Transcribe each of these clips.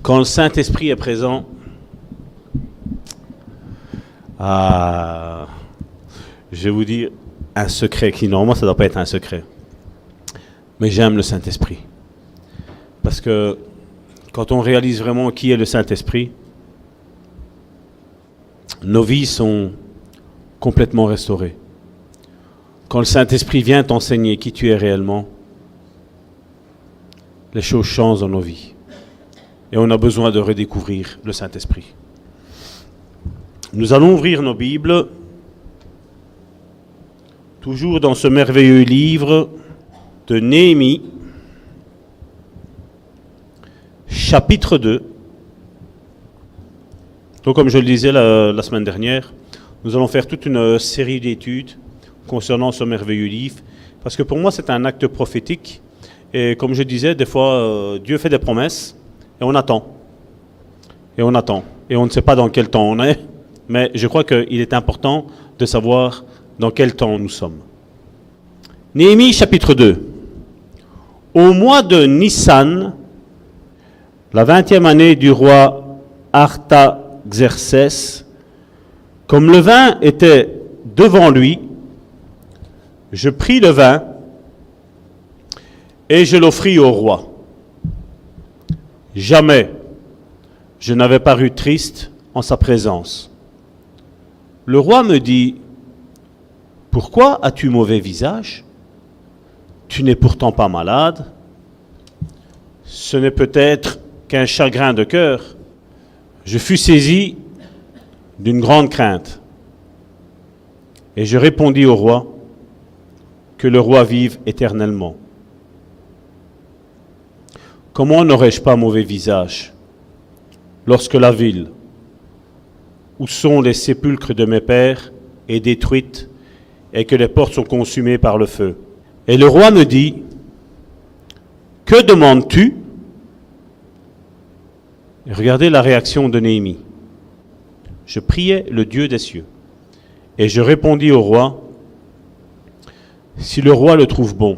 Quand le Saint-Esprit est présent, je vais vous dire un secret qui, normalement, ça ne doit pas être un secret. Mais j'aime le Saint-Esprit. Parce que quand on réalise vraiment qui est le Saint-Esprit, nos vies sont complètement restaurées. Quand le Saint-Esprit vient t'enseigner qui tu es réellement, les choses changent dans nos vies. Et on a besoin de redécouvrir le Saint-Esprit. Nous allons ouvrir nos Bibles, toujours dans ce merveilleux livre de Néhémie, chapitre 2. Donc, comme je le disais la semaine dernière, nous allons faire toute une série d'études concernant ce merveilleux livre, parce que pour moi, c'est un acte prophétique. Et comme je disais, des fois, Dieu fait des promesses, et on attend. Et on attend. Et on ne sait pas dans quel temps on est, mais je crois qu'il est important de savoir dans quel temps nous sommes. Néhémie, chapitre 2. Au mois de Nissan, la 20e année du roi Artaxerxès, comme le vin était devant lui, je pris le vin et je l'offris au roi. Jamais je n'avais paru triste en sa présence. Le roi me dit, « Pourquoi as-tu mauvais visage? Tu n'es pourtant pas malade. Ce n'est peut-être qu'un chagrin de cœur. » Je fus saisi d'une grande crainte. Et je répondis au roi, que le roi vive éternellement. Comment n'aurais-je pas mauvais visage lorsque la ville, où sont les sépulcres de mes pères, est détruite et que les portes sont consumées par le feu? Et le roi me dit, que demandes-tu? Regardez la réaction de Néhémie. Je priais le Dieu des cieux. Et je répondis au roi, si le roi le trouve bon,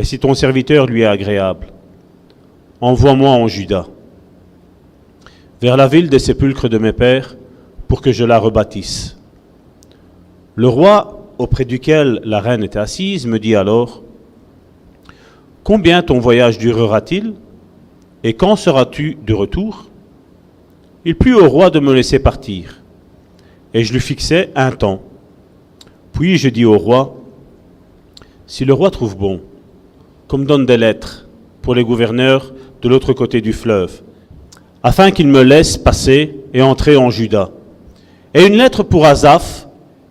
et si ton serviteur lui est agréable, envoie-moi en Juda, vers la ville des sépulcres de mes pères, pour que je la rebâtisse. Le roi, auprès duquel la reine était assise, me dit alors, combien ton voyage durera-t-il, et quand seras-tu de retour? Il plut au roi de me laisser partir, et je lui fixai un temps. Puis je dis au roi, si le roi trouve bon, qu'on me donne des lettres pour les gouverneurs de l'autre côté du fleuve, afin qu'ils me laissent passer et entrer en Juda, et une lettre pour Asaph,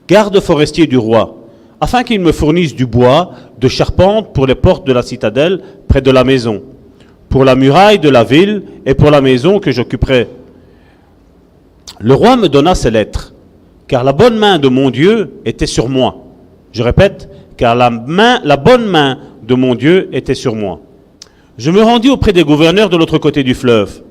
garde forestier du roi, afin qu'il me fournisse du bois de charpente pour les portes de la citadelle près de la maison, pour la muraille de la ville et pour la maison que j'occuperai. Le roi me donna ces lettres, car la bonne main de mon Dieu était sur moi. Je répète, car la bonne main de mon Dieu était sur moi. Je me rendis auprès des gouverneurs de l'autre côté du fleuve,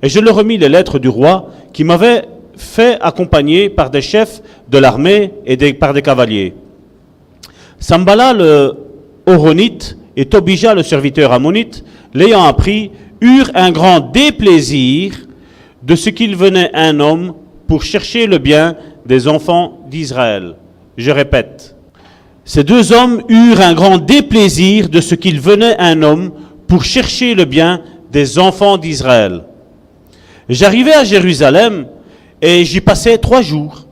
et je leur remis les lettres du roi qui m'avaient fait accompagner par des chefs de l'armée et par des cavaliers. Sambala le Horonite et Tobija le serviteur ammonite, l'ayant appris, eurent un grand déplaisir de ce qu'il venait un homme pour chercher le bien des enfants d'Israël. Je répète, ces deux hommes eurent un grand déplaisir de ce qu'il venait un homme pour chercher le bien des enfants d'Israël. J'arrivai à Jérusalem et j'y passai 3 jours.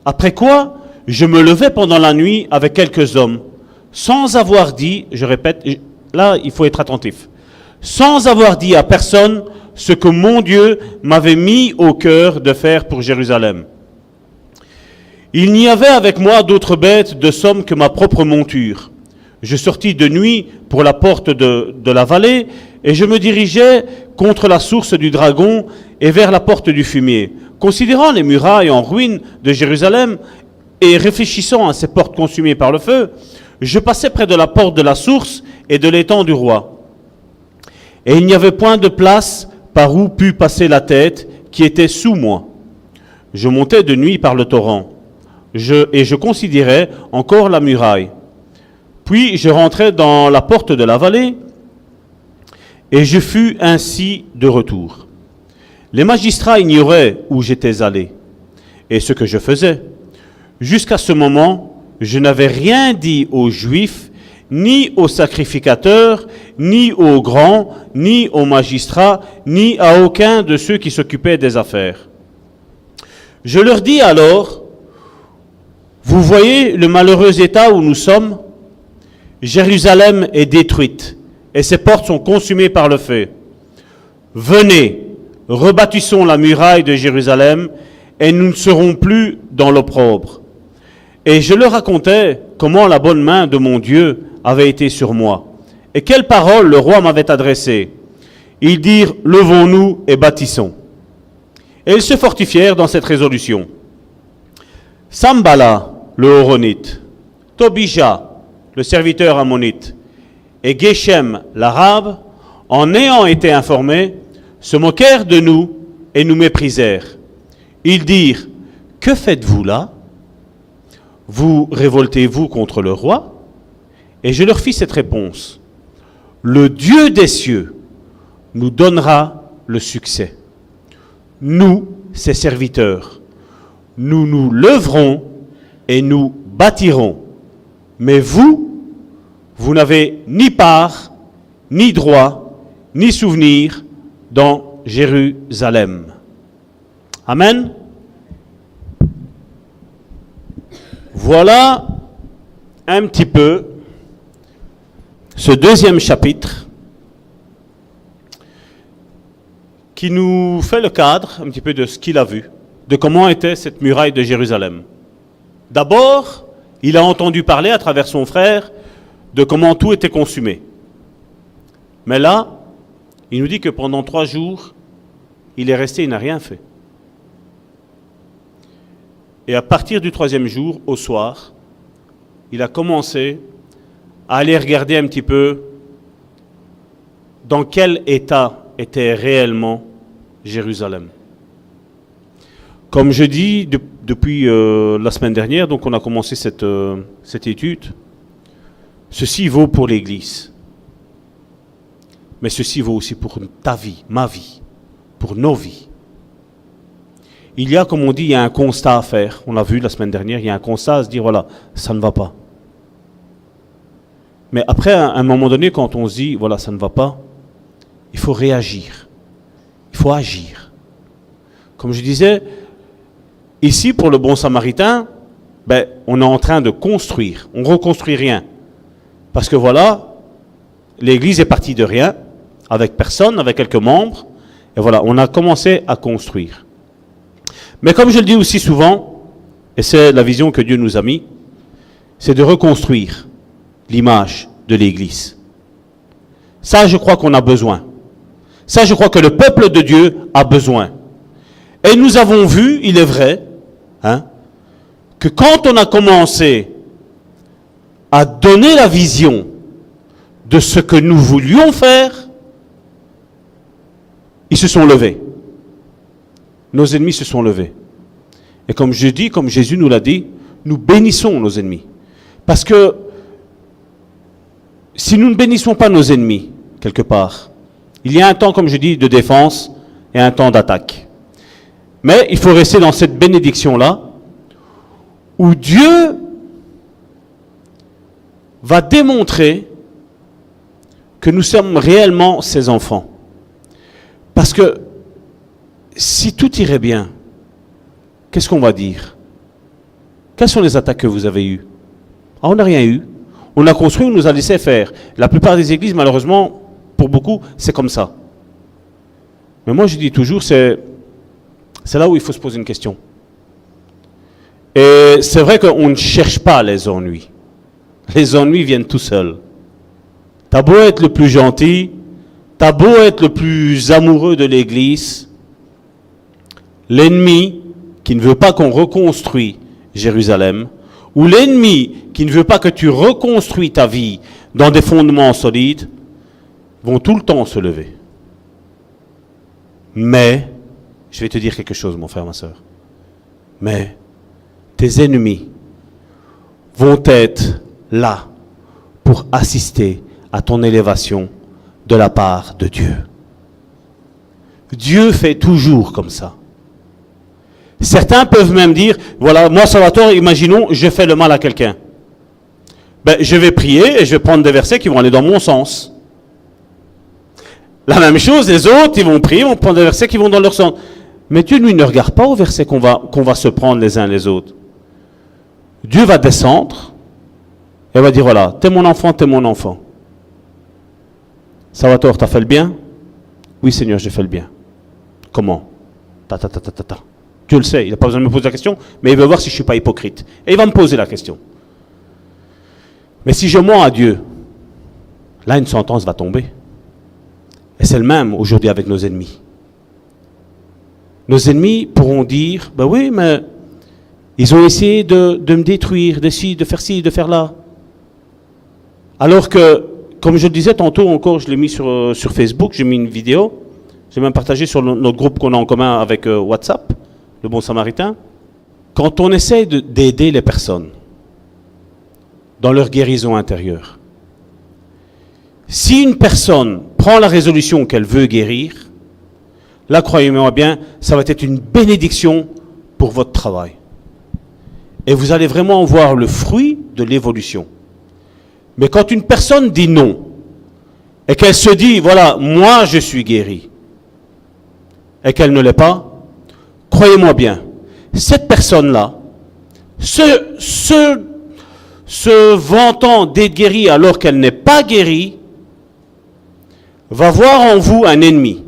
Après quoi, je me levai pendant la nuit avec quelques hommes, sans avoir dit, je répète, là il faut être attentif, sans avoir dit à personne ce que mon Dieu m'avait mis au cœur de faire pour Jérusalem. Il n'y avait avec moi d'autres bêtes de somme que ma propre monture. Je sortis de nuit pour la porte de la vallée et je me dirigeais contre la source du dragon et vers la porte du fumier. Considérant les murailles en ruine de Jérusalem et réfléchissant à ces portes consumées par le feu, je passais près de la porte de la source et de l'étang du roi. Et il n'y avait point de place par où pût passer la tête qui était sous moi. Je montais de nuit par le torrent. Et je considérais encore la muraille. Puis je rentrai dans la porte de la vallée, et je fus ainsi de retour. Les magistrats ignoraient où j'étais allé et ce que je faisais. Jusqu'à ce moment, je n'avais rien dit aux Juifs, ni aux sacrificateurs, ni aux grands, ni aux magistrats, ni à aucun de ceux qui s'occupaient des affaires. Je leur dis alors, vous voyez le malheureux état où nous sommes? Jérusalem est détruite et ses portes sont consumées par le feu. Venez, rebâtissons la muraille de Jérusalem et nous ne serons plus dans l'opprobre. Et je leur racontais comment la bonne main de mon Dieu avait été sur moi et quelles paroles le roi m'avait adressées. Ils dirent, levons-nous et bâtissons. Et ils se fortifièrent dans cette résolution. Sambala, le Horonite, Tobija, le serviteur ammonite, et Geshem, l'arabe, en ayant été informés, se moquèrent de nous et nous méprisèrent. Ils dirent, que faites-vous là? Vous révoltez-vous contre le roi? Et je leur fis cette réponse. Le Dieu des cieux nous donnera le succès. Nous, ses serviteurs, nous nous lèverons et nous bâtirons. Mais vous, vous n'avez ni part, ni droit, ni souvenir dans Jérusalem. Amen. Voilà un petit peu ce deuxième chapitre qui nous fait le cadre un petit peu de ce qu'il a vu, de comment était cette muraille de Jérusalem. D'abord, il a entendu parler à travers son frère de comment tout était consumé. Mais là, il nous dit que pendant 3 jours, il est resté, il n'a rien fait. Et à partir du 3e jour, au soir, il a commencé à aller regarder un petit peu dans quel état était réellement Jérusalem. Comme je dis depuis la semaine dernière, donc on a commencé cette étude, ceci vaut pour l'Église. Mais ceci vaut aussi pour ta vie, ma vie, pour nos vies. Il y a, comme on dit, il y a un constat à faire. On l'a vu la semaine dernière, il y a un constat à se dire, voilà, ça ne va pas. Mais après, à un moment donné, quand on se dit, voilà, ça ne va pas, il faut réagir. Il faut agir. Comme je disais, ici, pour le bon samaritain, on est en train de construire. On ne reconstruit rien. Parce que voilà, l'Église est partie de rien, avec personne, avec quelques membres. Et voilà, on a commencé à construire. Mais comme je le dis aussi souvent, et c'est la vision que Dieu nous a mis, c'est de reconstruire l'image de l'Église. Ça, je crois qu'on a besoin. Ça, je crois que le peuple de Dieu a besoin. Et nous avons vu, il est vrai, que quand on a commencé à donner la vision de ce que nous voulions faire, ils se sont levés. Nos ennemis se sont levés. Et comme je dis, comme Jésus nous l'a dit, nous bénissons nos ennemis. Parce que si nous ne bénissons pas nos ennemis, quelque part, il y a un temps, comme je dis, de défense et un temps d'attaque. Mais il faut rester dans cette bénédiction-là, où Dieu va démontrer que nous sommes réellement ses enfants. Parce que si tout irait bien, qu'est-ce qu'on va dire? Quelles sont les attaques que vous avez eues? On n'a rien eu. On a construit, on nous a laissé faire. La plupart des églises, malheureusement, pour beaucoup, c'est comme ça. Mais moi, je dis toujours, c'est là où il faut se poser une question. Et c'est vrai qu'on ne cherche pas les ennuis. Les ennuis viennent tout seuls. T'as beau être le plus gentil, t'as beau être le plus amoureux de l'église, l'ennemi qui ne veut pas qu'on reconstruise Jérusalem, ou l'ennemi qui ne veut pas que tu reconstruis ta vie dans des fondements solides, vont tout le temps se lever. Mais, je vais te dire quelque chose, mon frère, ma soeur. Mais, tes ennemis vont être là pour assister à ton élévation de la part de Dieu. Dieu fait toujours comme ça. Certains peuvent même dire, voilà, moi Salvatore, imaginons, je fais le mal à quelqu'un. Ben, je vais prier et je vais prendre des versets qui vont aller dans mon sens. La même chose, les autres, ils vont prier, ils vont prendre des versets qui vont dans leur sens. Mais Dieu, lui, ne regarde pas aux versets qu'on va se prendre les uns les autres. Dieu va descendre et va dire, voilà, t'es mon enfant, t'es mon enfant. Salvatore, t'as fait le bien? Oui, Seigneur, j'ai fait le bien. Comment? Dieu le sait, il n'a pas besoin de me poser la question, mais il veut voir si je ne suis pas hypocrite. Et il va me poser la question. Mais si je mens à Dieu, là, une sentence va tomber. Et c'est le même aujourd'hui avec nos ennemis. Nos ennemis pourront dire, ben oui, mais ils ont essayé de me détruire, d'essayer de faire ci, de faire là. Alors que, comme je le disais tantôt encore, je l'ai mis sur Facebook, j'ai mis une vidéo, j'ai même partagé sur notre groupe qu'on a en commun avec WhatsApp, le Bon Samaritain. Quand on essaie d'aider les personnes dans leur guérison intérieure, si une personne prend la résolution qu'elle veut guérir, là, croyez-moi bien, ça va être une bénédiction pour votre travail. Et vous allez vraiment voir le fruit de l'évolution. Mais quand une personne dit non, et qu'elle se dit, voilà, moi je suis guéri, et qu'elle ne l'est pas, croyez-moi bien, cette personne-là, se vantant d'être guérie alors qu'elle n'est pas guérie, va voir en vous un ennemi.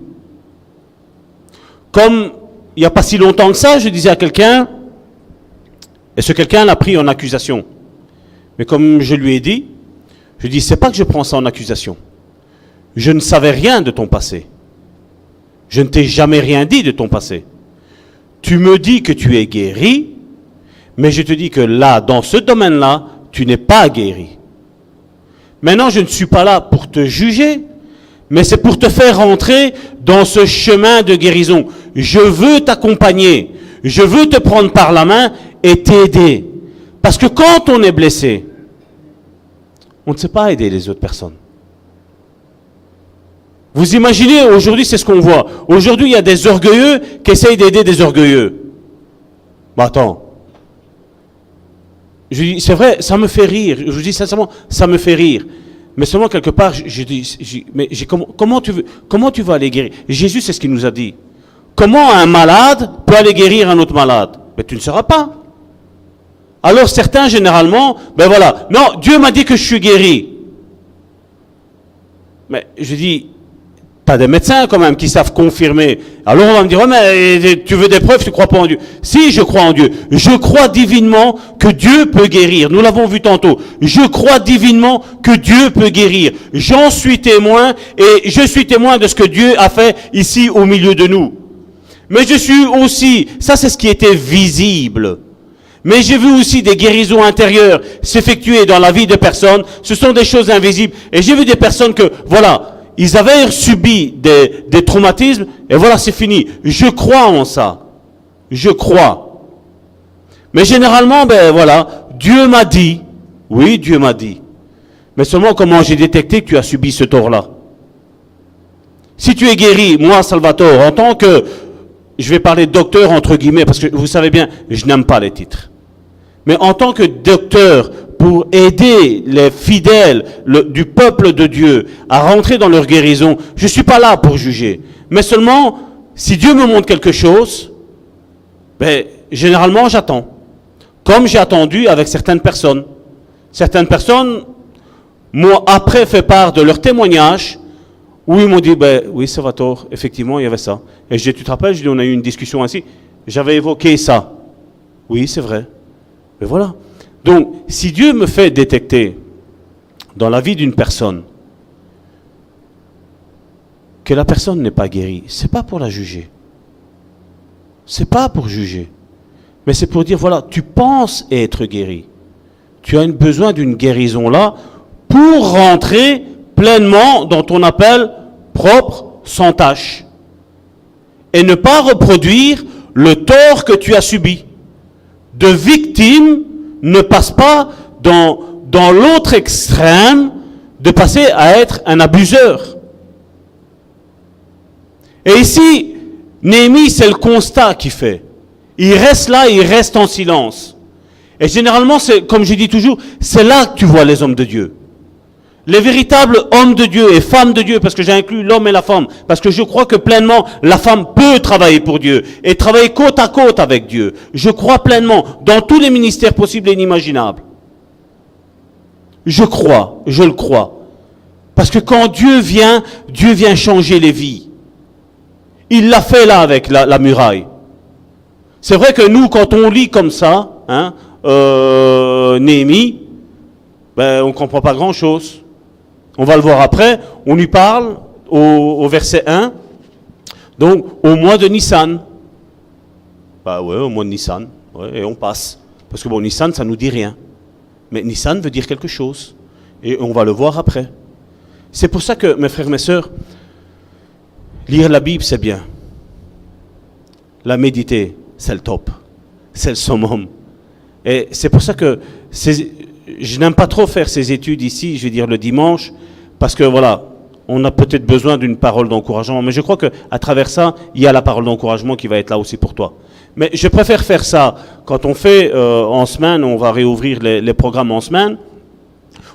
Comme il n'y a pas si longtemps que ça, je disais à quelqu'un, et ce quelqu'un l'a pris en accusation. Mais comme je lui ai dit, je dis, c'est pas que je prends ça en accusation. Je ne savais rien de ton passé. Je ne t'ai jamais rien dit de ton passé. Tu me dis que tu es guéri, mais je te dis que là, dans ce domaine-là, tu n'es pas guéri. Maintenant, je ne suis pas là pour te juger, mais c'est pour te faire rentrer dans ce chemin de guérison. Je veux t'accompagner, je veux te prendre par la main et t'aider. Parce que quand on est blessé, on ne sait pas aider les autres personnes. Vous imaginez, aujourd'hui, c'est ce qu'on voit. Aujourd'hui, il y a des orgueilleux qui essayent d'aider des orgueilleux. Bah attends. Je dis, c'est vrai, ça me fait rire. Je vous dis sincèrement, ça me fait rire. Mais seulement quelque part, comment tu vas aller guérir? Jésus, c'est ce qu'il nous a dit. Comment un malade peut aller guérir un autre malade? Mais tu ne sauras pas. Alors certains, généralement, ben voilà, non, Dieu m'a dit que je suis guéri. Mais je dis, t'as des médecins quand même qui savent confirmer. Alors on va me dire, oh, mais tu veux des preuves, tu ne crois pas en Dieu. Si, je crois en Dieu. Je crois divinement que Dieu peut guérir. Nous l'avons vu tantôt. Je crois divinement que Dieu peut guérir. J'en suis témoin et je suis témoin de ce que Dieu a fait ici au milieu de nous. Mais je suis aussi, ça c'est ce qui était visible. Mais j'ai vu aussi des guérisons intérieures s'effectuer dans la vie de personnes. Ce sont des choses invisibles. Et j'ai vu des personnes que, voilà, ils avaient subi des traumatismes, et voilà, c'est fini. Je crois en ça. Je crois. Mais généralement, ben voilà, Dieu m'a dit. Oui, Dieu m'a dit. Mais seulement comment j'ai détecté que tu as subi ce tort-là? Si tu es guéri, moi, Salvatore, en tant que, je vais parler docteur entre guillemets, parce que vous savez bien, je n'aime pas les titres. Mais en tant que docteur, pour aider les fidèles du peuple de Dieu à rentrer dans leur guérison, je ne suis pas là pour juger. Mais seulement, si Dieu me montre quelque chose, ben, généralement j'attends. Comme j'ai attendu avec certaines personnes. Certaines personnes m'ont après fait part de leur témoignage, où ils m'ont dit, ben, oui, Salvatore, effectivement, il y avait ça. Et tu te rappelles, on a eu une discussion ainsi, j'avais évoqué ça. Oui, c'est vrai. Mais voilà. Donc, si Dieu me fait détecter dans la vie d'une personne que la personne n'est pas guérie, c'est pas pour la juger. C'est pas pour juger. Mais c'est pour dire, voilà, tu penses être guéri. Tu as besoin d'une guérison là pour rentrer pleinement dans ton appel propre, sans tâche. Et ne pas reproduire le tort que tu as subi. De victime, ne passe pas dans l'autre extrême de passer à être un abuseur. Et ici, Néhémie, c'est le constat qu'il fait. Il reste là, il reste en silence. Et généralement, c'est, comme je dis toujours, c'est là que tu vois les hommes de Dieu. Les véritables hommes de Dieu et femmes de Dieu, parce que j'ai inclus l'homme et la femme, parce que je crois que pleinement, la femme peut travailler pour Dieu et travailler côte à côte avec Dieu. Je crois pleinement dans tous les ministères possibles et inimaginables. Je le crois. Parce que quand Dieu vient changer les vies. Il l'a fait là avec la muraille. C'est vrai que nous, quand on lit comme ça, Néhémie, on ne comprend pas grand-chose. On va le voir après. On lui parle au verset 1. Donc, au mois de Nissan. Au mois de Nissan. Ouais, et on passe. Parce que Nissan, ça ne nous dit rien. Mais Nissan veut dire quelque chose. Et on va le voir après. C'est pour ça que, mes frères et mes sœurs, lire la Bible, c'est bien. La méditer, c'est le top. C'est le summum. Et c'est pour ça que je n'aime pas trop faire ces études ici, je vais dire le dimanche, parce que voilà, on a peut-être besoin d'une parole d'encouragement. Mais je crois qu'à travers ça, il y a la parole d'encouragement qui va être là aussi pour toi. Mais je préfère faire ça quand on fait en semaine, on va réouvrir les programmes en semaine,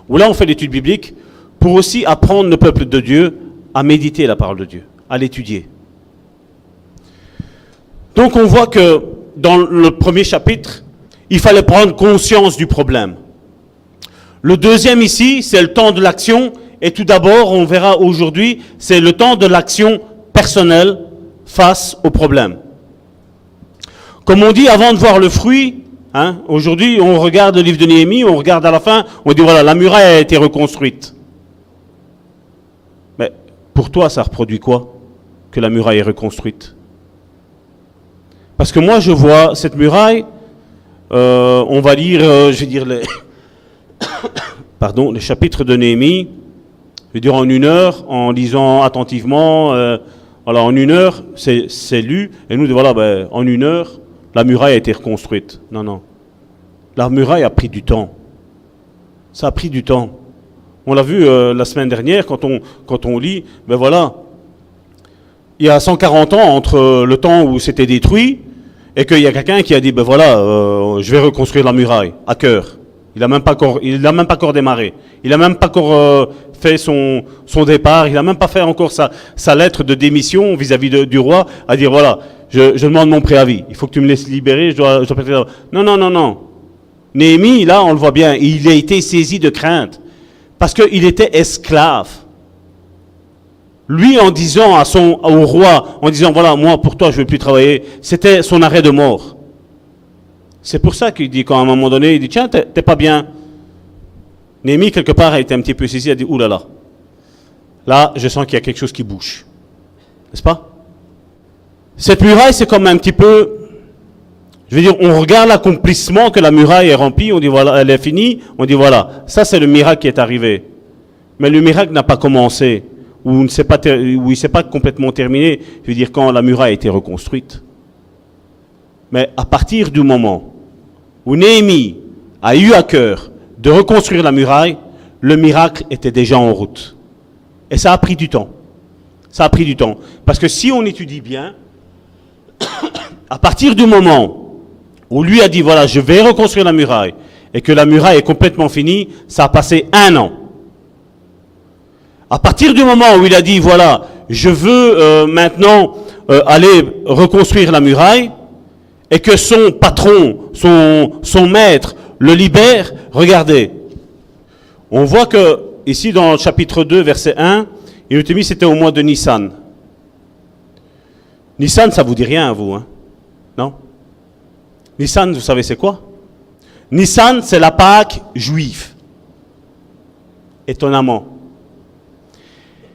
où là on fait l'étude biblique, pour aussi apprendre le peuple de Dieu à méditer la parole de Dieu, à l'étudier. Donc on voit que dans le premier chapitre, il fallait prendre conscience du problème. Le deuxième ici, c'est le temps de l'action. Et tout d'abord, on verra aujourd'hui, c'est le temps de l'action personnelle face au problème. Comme on dit, avant de voir le fruit, aujourd'hui, on regarde le livre de Néhémie, on regarde à la fin, on dit voilà, la muraille a été reconstruite. Mais pour toi, ça reproduit quoi que la muraille est reconstruite? Parce que moi, je vois cette muraille, on va lire, je vais dire les chapitres de Néhémie, je vais dire en 1 heure, en lisant attentivement, voilà, en 1 heure, c'est lu, et nous, voilà, en 1 heure, la muraille a été reconstruite. Non. La muraille a pris du temps. Ça a pris du temps. On l'a vu la semaine dernière, quand on lit, voilà, il y a 140 ans entre le temps où c'était détruit, et qu'il y a quelqu'un qui a dit, je vais reconstruire la muraille, à cœur. Il n'a même pas encore démarré. Il n'a même pas encore fait son départ. Il n'a même pas fait encore sa lettre de démission vis-à-vis du roi, à dire, voilà, je demande mon préavis. Il faut que tu me laisses libérer, je dois Non. Néhémie, là, on le voit bien, il a été saisi de crainte. Parce qu'il était esclave. Lui, en disant au roi, en disant, voilà, moi, pour toi, je ne vais plus travailler, c'était son arrêt de mort. C'est pour ça qu'il dit, quand à un moment donné, il dit, tiens, t'es pas bien. Néhémie, quelque part, a été un petit peu saisi, il a dit, oulala. Là, je sens qu'il y a quelque chose qui bouge. N'est-ce pas? Cette muraille, c'est comme un petit peu, je veux dire, on regarde l'accomplissement que la muraille est remplie, on dit, voilà, elle est finie, on dit, voilà, ça c'est le miracle qui est arrivé. Mais le miracle n'a pas commencé, ou il ne s'est pas complètement terminé, je veux dire, quand la muraille a été reconstruite. Mais à partir du moment où Néhémie a eu à cœur de reconstruire la muraille, le miracle était déjà en route. Et ça a pris du temps. Ça a pris du temps. Parce que si on étudie bien, à partir du moment où lui a dit, voilà, je vais reconstruire la muraille, et que la muraille est complètement finie, ça a passé 1 an. À partir du moment où il a dit, voilà, je veux maintenant aller reconstruire la muraille, et que son patron, son maître, le libère, regardez. On voit que, ici dans le chapitre 2, verset 1, il nous a mis, c'était au mois de Nissan. Nissan, ça vous dit rien à vous, non? Nissan, vous savez c'est quoi? Nissan, c'est la Pâque juive. Étonnamment.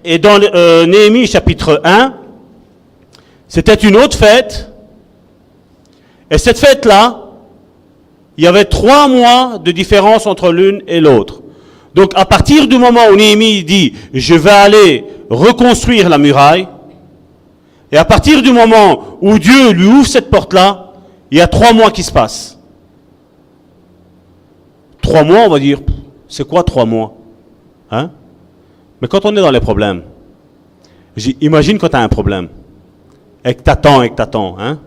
Et dans Néhémie, chapitre 1, c'était une autre fête. Et cette fête-là, il y avait 3 mois de différence entre l'une et l'autre. Donc, à partir du moment où Néhémie dit « Je vais aller reconstruire la muraille », et à partir du moment où Dieu lui ouvre cette porte-là, il y a 3 mois qui se passent. 3 mois, on va dire, c'est quoi 3 mois? Mais quand on est dans les problèmes, imagine quand tu as un problème. et que t'attends, hein.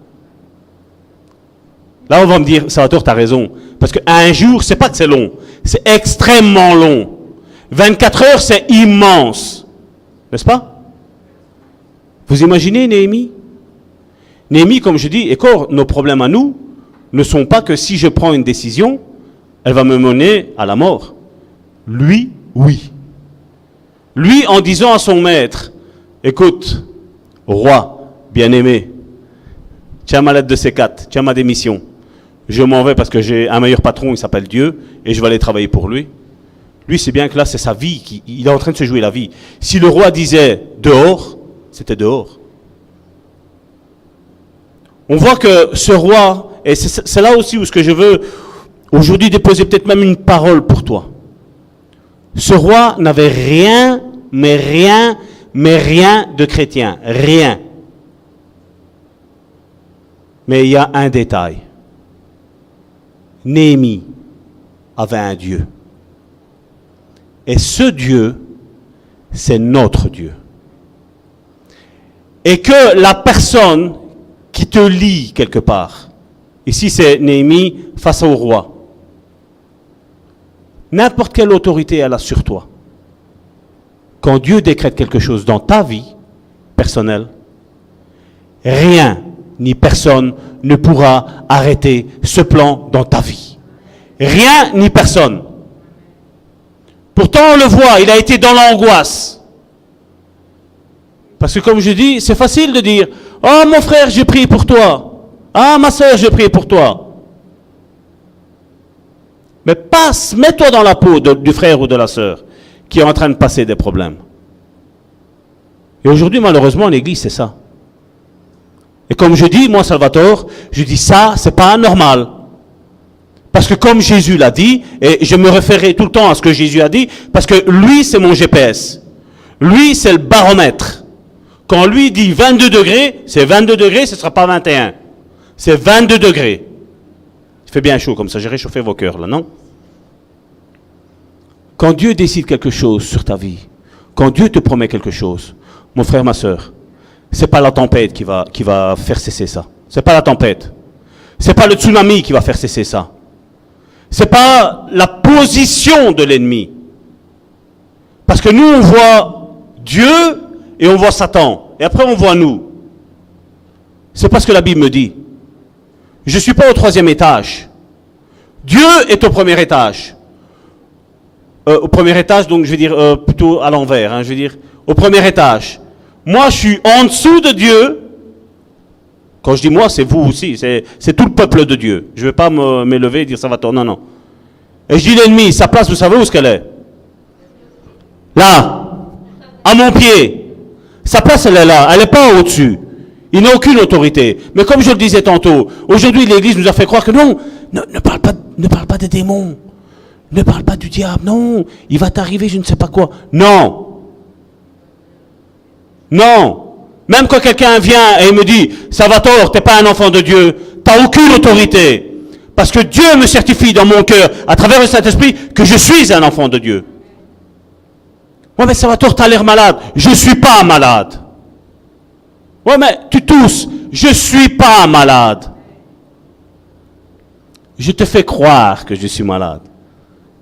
Là, on va me dire, Salvatore, t'as raison. Parce qu'un jour, c'est pas que c'est long, c'est extrêmement long. 24 heures, c'est immense. N'est-ce pas? Vous imaginez Néhémie? Néhémie, comme je dis, nos problèmes à nous ne sont pas que si je prends une décision, elle va me mener à la mort. Lui, oui. Lui, en disant à son maître, écoute, roi, bien-aimé, tiens ma lettre de C4, tiens ma démission. Je m'en vais parce que j'ai un meilleur patron, il s'appelle Dieu, et je vais aller travailler pour lui. Lui, c'est bien que là, c'est sa vie, il est en train de se jouer la vie. Si le roi disait dehors, c'était dehors. On voit que ce roi, et c'est là aussi où ce que je veux aujourd'hui déposer peut-être même une parole pour toi. Ce roi n'avait rien de chrétien, rien. Mais il y a un détail. Néhémie avait un Dieu. Et ce Dieu, c'est notre Dieu. Et que la personne qui te lie quelque part, ici c'est Néhémie face au roi, n'importe quelle autorité elle a sur toi, quand Dieu décrète quelque chose dans ta vie personnelle, rien ni personne ne pourra arrêter ce plan dans ta vie. Rien ni personne. Pourtant, on le voit, il a été dans l'angoisse. Parce que comme je dis, c'est facile de dire « Oh mon frère, j'ai prié pour toi. Ah ma soeur, j'ai prié pour toi. » Mais mets-toi dans la peau du frère ou de la sœur qui est en train de passer des problèmes. Et aujourd'hui, malheureusement, l'église, c'est ça. Et comme je dis, moi, Salvatore, je dis ça, c'est pas normal. Parce que comme Jésus l'a dit, et je me référerai tout le temps à ce que Jésus a dit, parce que lui, c'est mon GPS. Lui, c'est le baromètre. Quand lui dit 22 degrés, c'est 22 degrés, ce ne sera pas 21. C'est 22 degrés. Il fait bien chaud comme ça, j'ai réchauffé vos cœurs là, non? Quand Dieu décide quelque chose sur ta vie, quand Dieu te promet quelque chose, mon frère, ma soeur, c'est pas la tempête qui va faire cesser ça. C'est pas la tempête. C'est pas le tsunami qui va faire cesser ça. C'est pas la position de l'ennemi. Parce que nous, on voit Dieu et on voit Satan. Et après, on voit nous. C'est pas ce que la Bible me dit. Je ne suis pas au 3e étage. Dieu est au 1er étage. Au 1er étage, donc je vais dire plutôt à l'envers. Hein, je vais dire au 1er étage. Moi, je suis en dessous de Dieu. Quand je dis moi, c'est vous aussi. C'est tout le peuple de Dieu. Je ne vais pas m'élever et dire ça va tourner. Non, non. Et je dis l'ennemi, sa place, vous savez où est-ce qu'elle est? Là. À mon pied. Sa place, elle est là. Elle n'est pas au-dessus. Il n'a aucune autorité. Mais comme je le disais tantôt, aujourd'hui, l'Église nous a fait croire que non, ne parle pas des démons. Ne parle pas du diable. Non, il va t'arriver je ne sais pas quoi. Non. Non. Même quand quelqu'un vient et me dit, Salvatore, t'es pas un enfant de Dieu, t'as aucune autorité. Parce que Dieu me certifie dans mon cœur, à travers le Saint-Esprit, que je suis un enfant de Dieu. Ouais, mais Salvatore, t'as l'air malade. Je suis pas malade. Ouais, mais tu tousses. Je suis pas malade. Je te fais croire que je suis malade.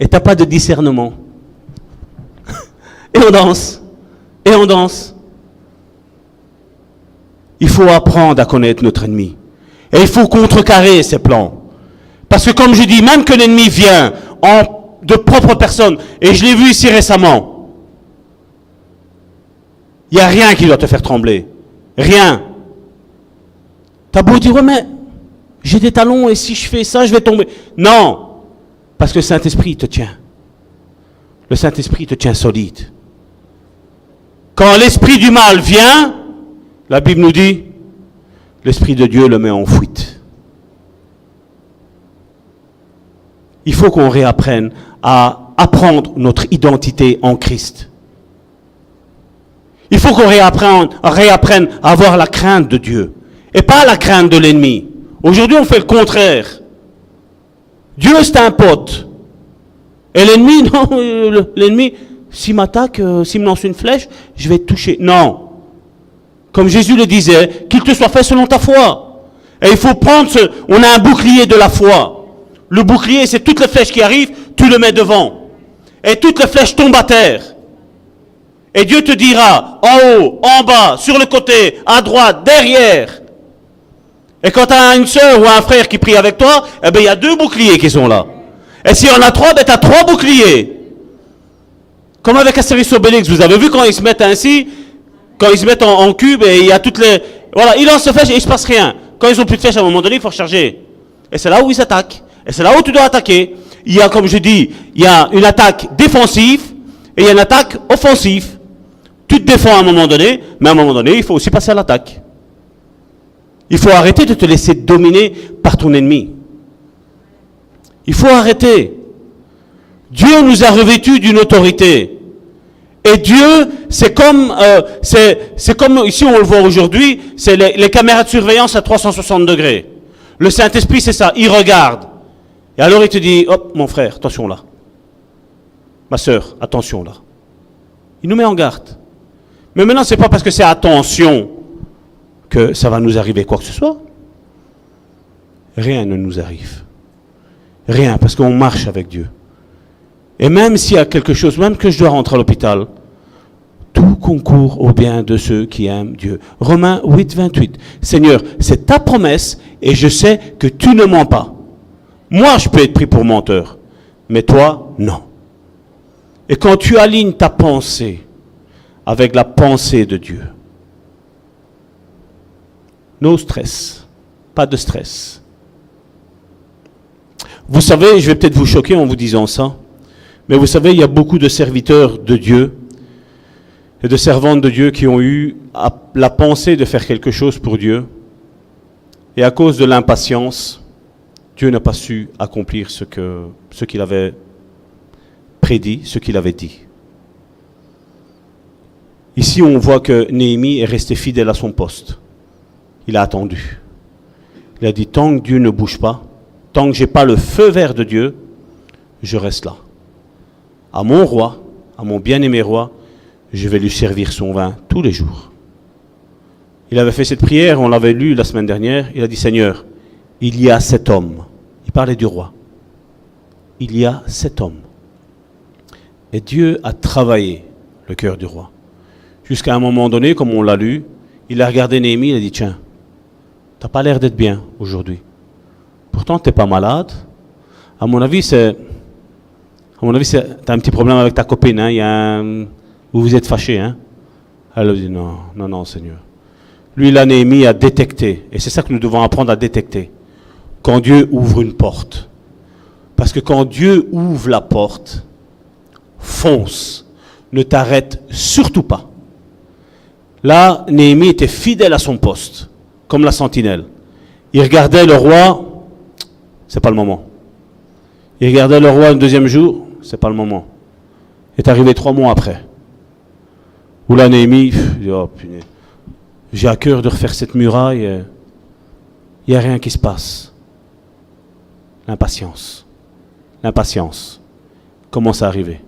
Et t'as pas de discernement. Et on danse. Et on danse. Il faut apprendre à connaître notre ennemi. Et il faut contrecarrer ses plans. Parce que comme je dis, même que l'ennemi vient de propres personnes, et je l'ai vu ici récemment, il n'y a rien qui doit te faire trembler. Rien. T'as beau dire, ouais mais j'ai des talons et si je fais ça, je vais tomber. Non. Parce que le Saint-Esprit te tient. Le Saint-Esprit te tient solide. Quand l'esprit du mal vient, la Bible nous dit, l'Esprit de Dieu le met en fuite. Il faut qu'on réapprenne à apprendre notre identité en Christ. Il faut qu'on réapprenne à avoir la crainte de Dieu. Et pas la crainte de l'ennemi. Aujourd'hui, on fait le contraire. Dieu, c'est un pote. Et l'ennemi, non, l'ennemi, s'il m'attaque, s'il me lance une flèche, je vais te toucher. Non. comme Jésus le disait, qu'il te soit fait selon ta foi. Et il faut prendre on a un bouclier de la foi. Le bouclier, c'est toutes les flèches qui arrivent, tu le mets devant. Et toutes les flèches tombent à terre. Et Dieu te dira, en haut, en bas, sur le côté, à droite, derrière. Et quand tu as une sœur ou un frère qui prie avec toi, eh ben, il y a 2 boucliers qui sont là. Et s'il y en a 3, ben, tu as 3 boucliers. Comme avec Astérix Obélix, vous avez vu quand ils se mettent ainsi, quand ils se mettent en cube et il y a toutes les... Voilà, ils lancent les flèches et il ne se passe rien. Quand ils n'ont plus de flèches, à un moment donné, il faut recharger. Et c'est là où ils s'attaquent. Et c'est là où tu dois attaquer. Il y a, comme je dis, il y a une attaque défensive et il y a une attaque offensive. Tu te défends à un moment donné, mais à un moment donné, il faut aussi passer à l'attaque. Il faut arrêter de te laisser dominer par ton ennemi. Il faut arrêter. Dieu nous a revêtus d'une autorité. Et Dieu, c'est comme ici on le voit aujourd'hui, c'est les caméras de surveillance à 360 degrés. Le Saint-Esprit, c'est ça, il regarde. Et alors il te dit, hop, mon frère, attention là. Ma sœur, attention là. Il nous met en garde. Mais maintenant, c'est pas parce que c'est attention que ça va nous arriver quoi que ce soit. Rien ne nous arrive. Rien, parce qu'on marche avec Dieu. Et même s'il y a quelque chose, même que je dois rentrer à l'hôpital, tout concourt au bien de ceux qui aiment Dieu. Romains 8, 28. Seigneur, c'est ta promesse et je sais que tu ne mens pas. Moi, je peux être pris pour menteur, mais toi, non. Et quand tu alignes ta pensée avec la pensée de Dieu, no stress, pas de stress. Vous savez, je vais peut-être vous choquer en vous disant ça, mais vous savez, il y a beaucoup de serviteurs de Dieu et de servantes de Dieu qui ont eu la pensée de faire quelque chose pour Dieu. Et à cause de l'impatience, Dieu n'a pas su accomplir ce qu'il avait prédit, ce qu'il avait dit. Ici, on voit que Néhémie est resté fidèle à son poste. Il a attendu. Il a dit, tant que Dieu ne bouge pas, tant que je n'ai pas le feu vert de Dieu, je reste là. À mon roi, à mon bien-aimé roi, je vais lui servir son vin tous les jours. Il avait fait cette prière, on l'avait lu la semaine dernière, il a dit, Seigneur, il y a cet homme. Il parlait du roi. Il y a cet homme. Et Dieu a travaillé le cœur du roi. Jusqu'à un moment donné, comme on l'a lu, il a regardé Néhémie, il a dit, tiens, t'as pas l'air d'être bien aujourd'hui. Pourtant, t'es pas malade. À mon avis, t'as un petit problème avec ta copine, hein, vous vous êtes fâché, hein. Elle a dit, non, Seigneur. Lui, là, Néhémie a détecté, et c'est ça que nous devons apprendre à détecter, quand Dieu ouvre une porte. Parce que quand Dieu ouvre la porte, fonce, ne t'arrête surtout pas. Là, Néhémie était fidèle à son poste, comme la sentinelle. Il regardait le roi, c'est pas le moment. Il regardait le roi un deuxième jour, c'est pas le moment. Il est arrivé 3 mois après. Où là, Néhémie, oh, punaise, j'ai à cœur de refaire cette muraille, il n'y a rien qui se passe. L'impatience commence à arriver.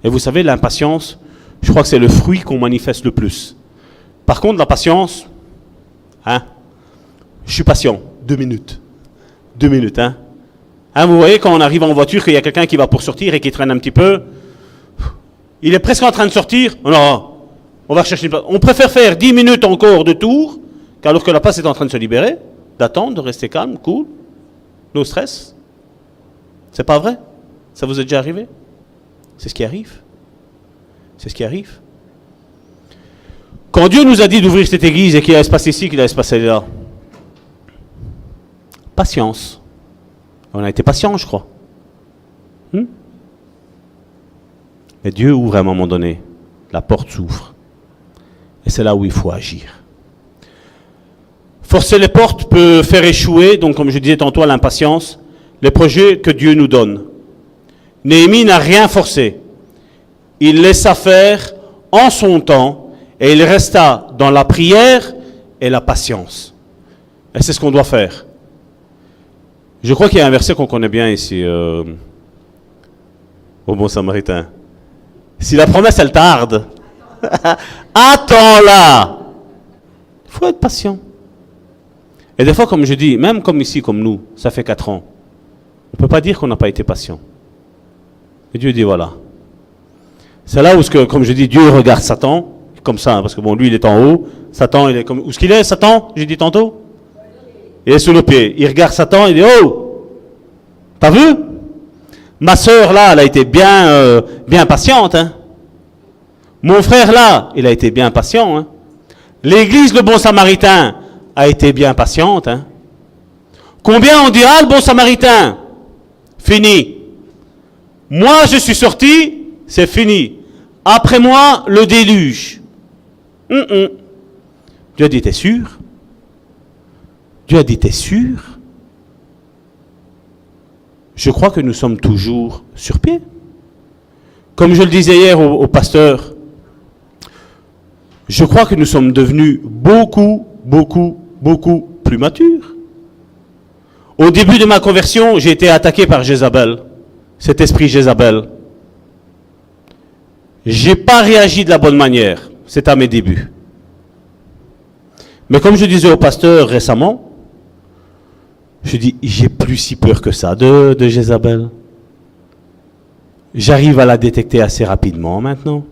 Et vous savez, l'impatience, je crois que c'est le fruit qu'on manifeste le plus. Par contre, la patience, je suis patient, 2 minutes. 2 minutes, vous voyez, quand on arrive en voiture, qu'il y a quelqu'un qui va pour sortir et qui traîne un petit peu, il est presque en train de sortir, non, on va chercher une place. On préfère faire 10 minutes encore de tour, alors que la place est en train de se libérer, d'attendre, de rester calme, cool, no stress. C'est pas vrai? Ça vous est déjà arrivé? C'est ce qui arrive. C'est ce qui arrive. Quand Dieu nous a dit d'ouvrir cette église et qu'il allait se passer ici, qu'il allait se passer là, patience. On a été patient, je crois. Mais Dieu ouvre à un moment donné. La porte s'ouvre. Et c'est là où il faut agir. Forcer les portes peut faire échouer, donc comme je disais tantôt, l'impatience, les projets que Dieu nous donne. Néhémie n'a rien forcé. Il laissa faire en son temps et il resta dans la prière et la patience. Et c'est ce qu'on doit faire. Je crois qu'il y a un verset qu'on connaît bien ici, au bon samaritain. Si la promesse, elle tarde, attends-la. Il faut être patient. Et des fois, comme je dis, même comme ici, comme nous, ça fait 4 ans, on ne peut pas dire qu'on n'a pas été patient. Et Dieu dit, voilà. C'est là où, comme je dis, Dieu regarde Satan, comme ça, parce que bon, lui, il est en haut. Satan, il est comme... Où est-ce qu'il est, Satan? J'ai dit tantôt. Il est sous le pied. Il regarde Satan, il dit, oh! T'as vu? Ma sœur, là, elle a été bien patiente. Hein? Mon frère, là, il a été bien patient. Hein? L'église, le bon samaritain, a été bien patiente. Hein? Combien on dit, ah, le bon samaritain? Fini. Moi, je suis sorti, c'est fini. Après moi, le déluge. Dieu a dit, t'es sûr? Dieu a dit, t'es sûr? Je crois que nous sommes toujours sur pied. Comme je le disais hier au pasteur, je crois que nous sommes devenus beaucoup plus matures. Au début de ma conversion, j'ai été attaqué par Jézabel, cet esprit Jézabel. J'ai pas réagi de la bonne manière. C'est à mes débuts. Mais comme je disais au pasteur récemment, je dis, j'ai plus si peur que ça de Jézabel. J'arrive à la détecter assez rapidement maintenant.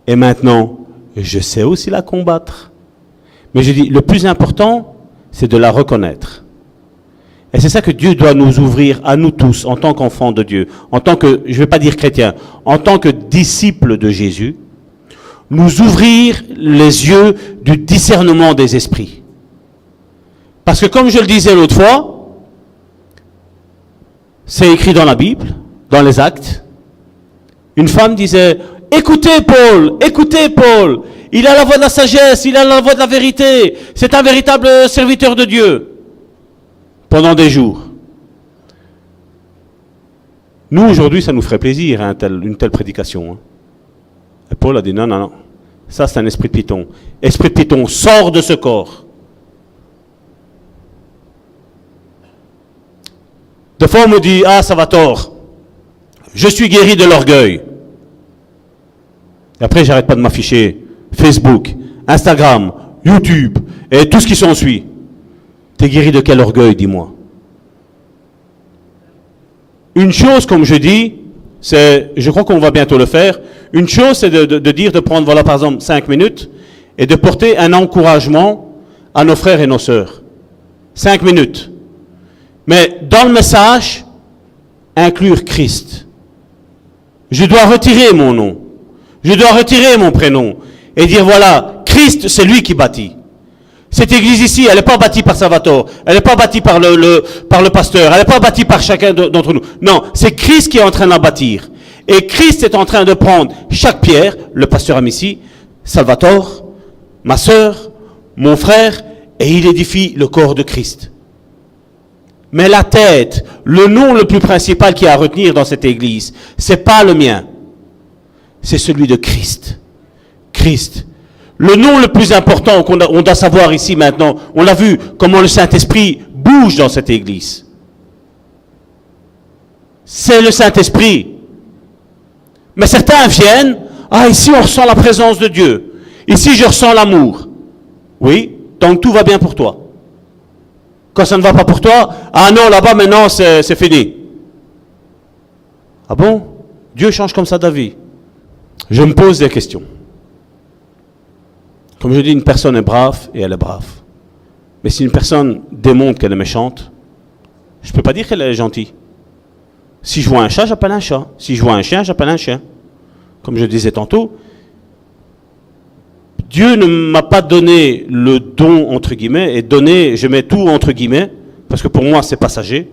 Et maintenant, je sais aussi la combattre. Mais je dis, le plus important, c'est de la reconnaître. Et c'est ça que Dieu doit nous ouvrir à nous tous, en tant qu'enfants de Dieu, en tant que, je ne vais pas dire chrétiens, en tant que disciples de Jésus, nous ouvrir les yeux du discernement des esprits. Parce que comme je le disais l'autre fois, c'est écrit dans la Bible, dans les Actes, une femme disait, écoutez Paul, il a la voix de la sagesse, il a la voix de la vérité, c'est un véritable serviteur de Dieu. Pendant des jours. Nous, aujourd'hui, ça nous ferait plaisir, hein, une telle prédication. Hein. Et Paul a dit, non, ça c'est un esprit de python. Esprit de python, sors de ce corps. Des fois, on me dit, ah, ça va tort. Je suis guéri de l'orgueil. Et après, j'arrête pas de m'afficher. Facebook, Instagram, YouTube, et tout ce qui s'ensuit. T'es guéri de quel orgueil, dis-moi? Une chose, comme je dis, c'est, je crois qu'on va bientôt le faire, une chose, c'est de dire, de prendre, voilà, par exemple, 5 minutes, et de porter un encouragement à nos frères et nos sœurs. 5 minutes. Mais dans le message, inclure Christ. Je dois retirer mon nom. Je dois retirer mon prénom. Et dire, voilà, Christ, c'est lui qui bâtit. Cette église ici, elle n'est pas bâtie par Salvatore, elle n'est pas bâtie par le pasteur, elle n'est pas bâtie par chacun d'entre nous. Non, c'est Christ qui est en train de la bâtir. Et Christ est en train de prendre chaque pierre, le pasteur Amici, Salvatore, ma sœur, mon frère, et il édifie le corps de Christ. Mais la tête, le nom le plus principal qu'il y a à retenir dans cette église, c'est pas le mien. C'est celui de Christ. Christ. Le nom le plus important qu'on doit savoir ici maintenant, on l'a vu comment le Saint-Esprit bouge dans cette église. C'est le Saint-Esprit. Mais certains viennent, ah ici on ressent la présence de Dieu. Ici je ressens l'amour. Oui, tant que tout va bien pour toi. Quand ça ne va pas pour toi, ah non là-bas maintenant c'est fini. Ah bon? Dieu change comme ça d'avis. Je me pose des questions. Comme je dis, une personne est brave et elle est brave. Mais si une personne démontre qu'elle est méchante, je ne peux pas dire qu'elle est gentille. Si je vois un chat, j'appelle un chat. Si je vois un chien, j'appelle un chien. Comme je disais tantôt, Dieu ne m'a pas donné le don, entre guillemets, et donné, je mets tout entre guillemets, parce que pour moi, c'est passager.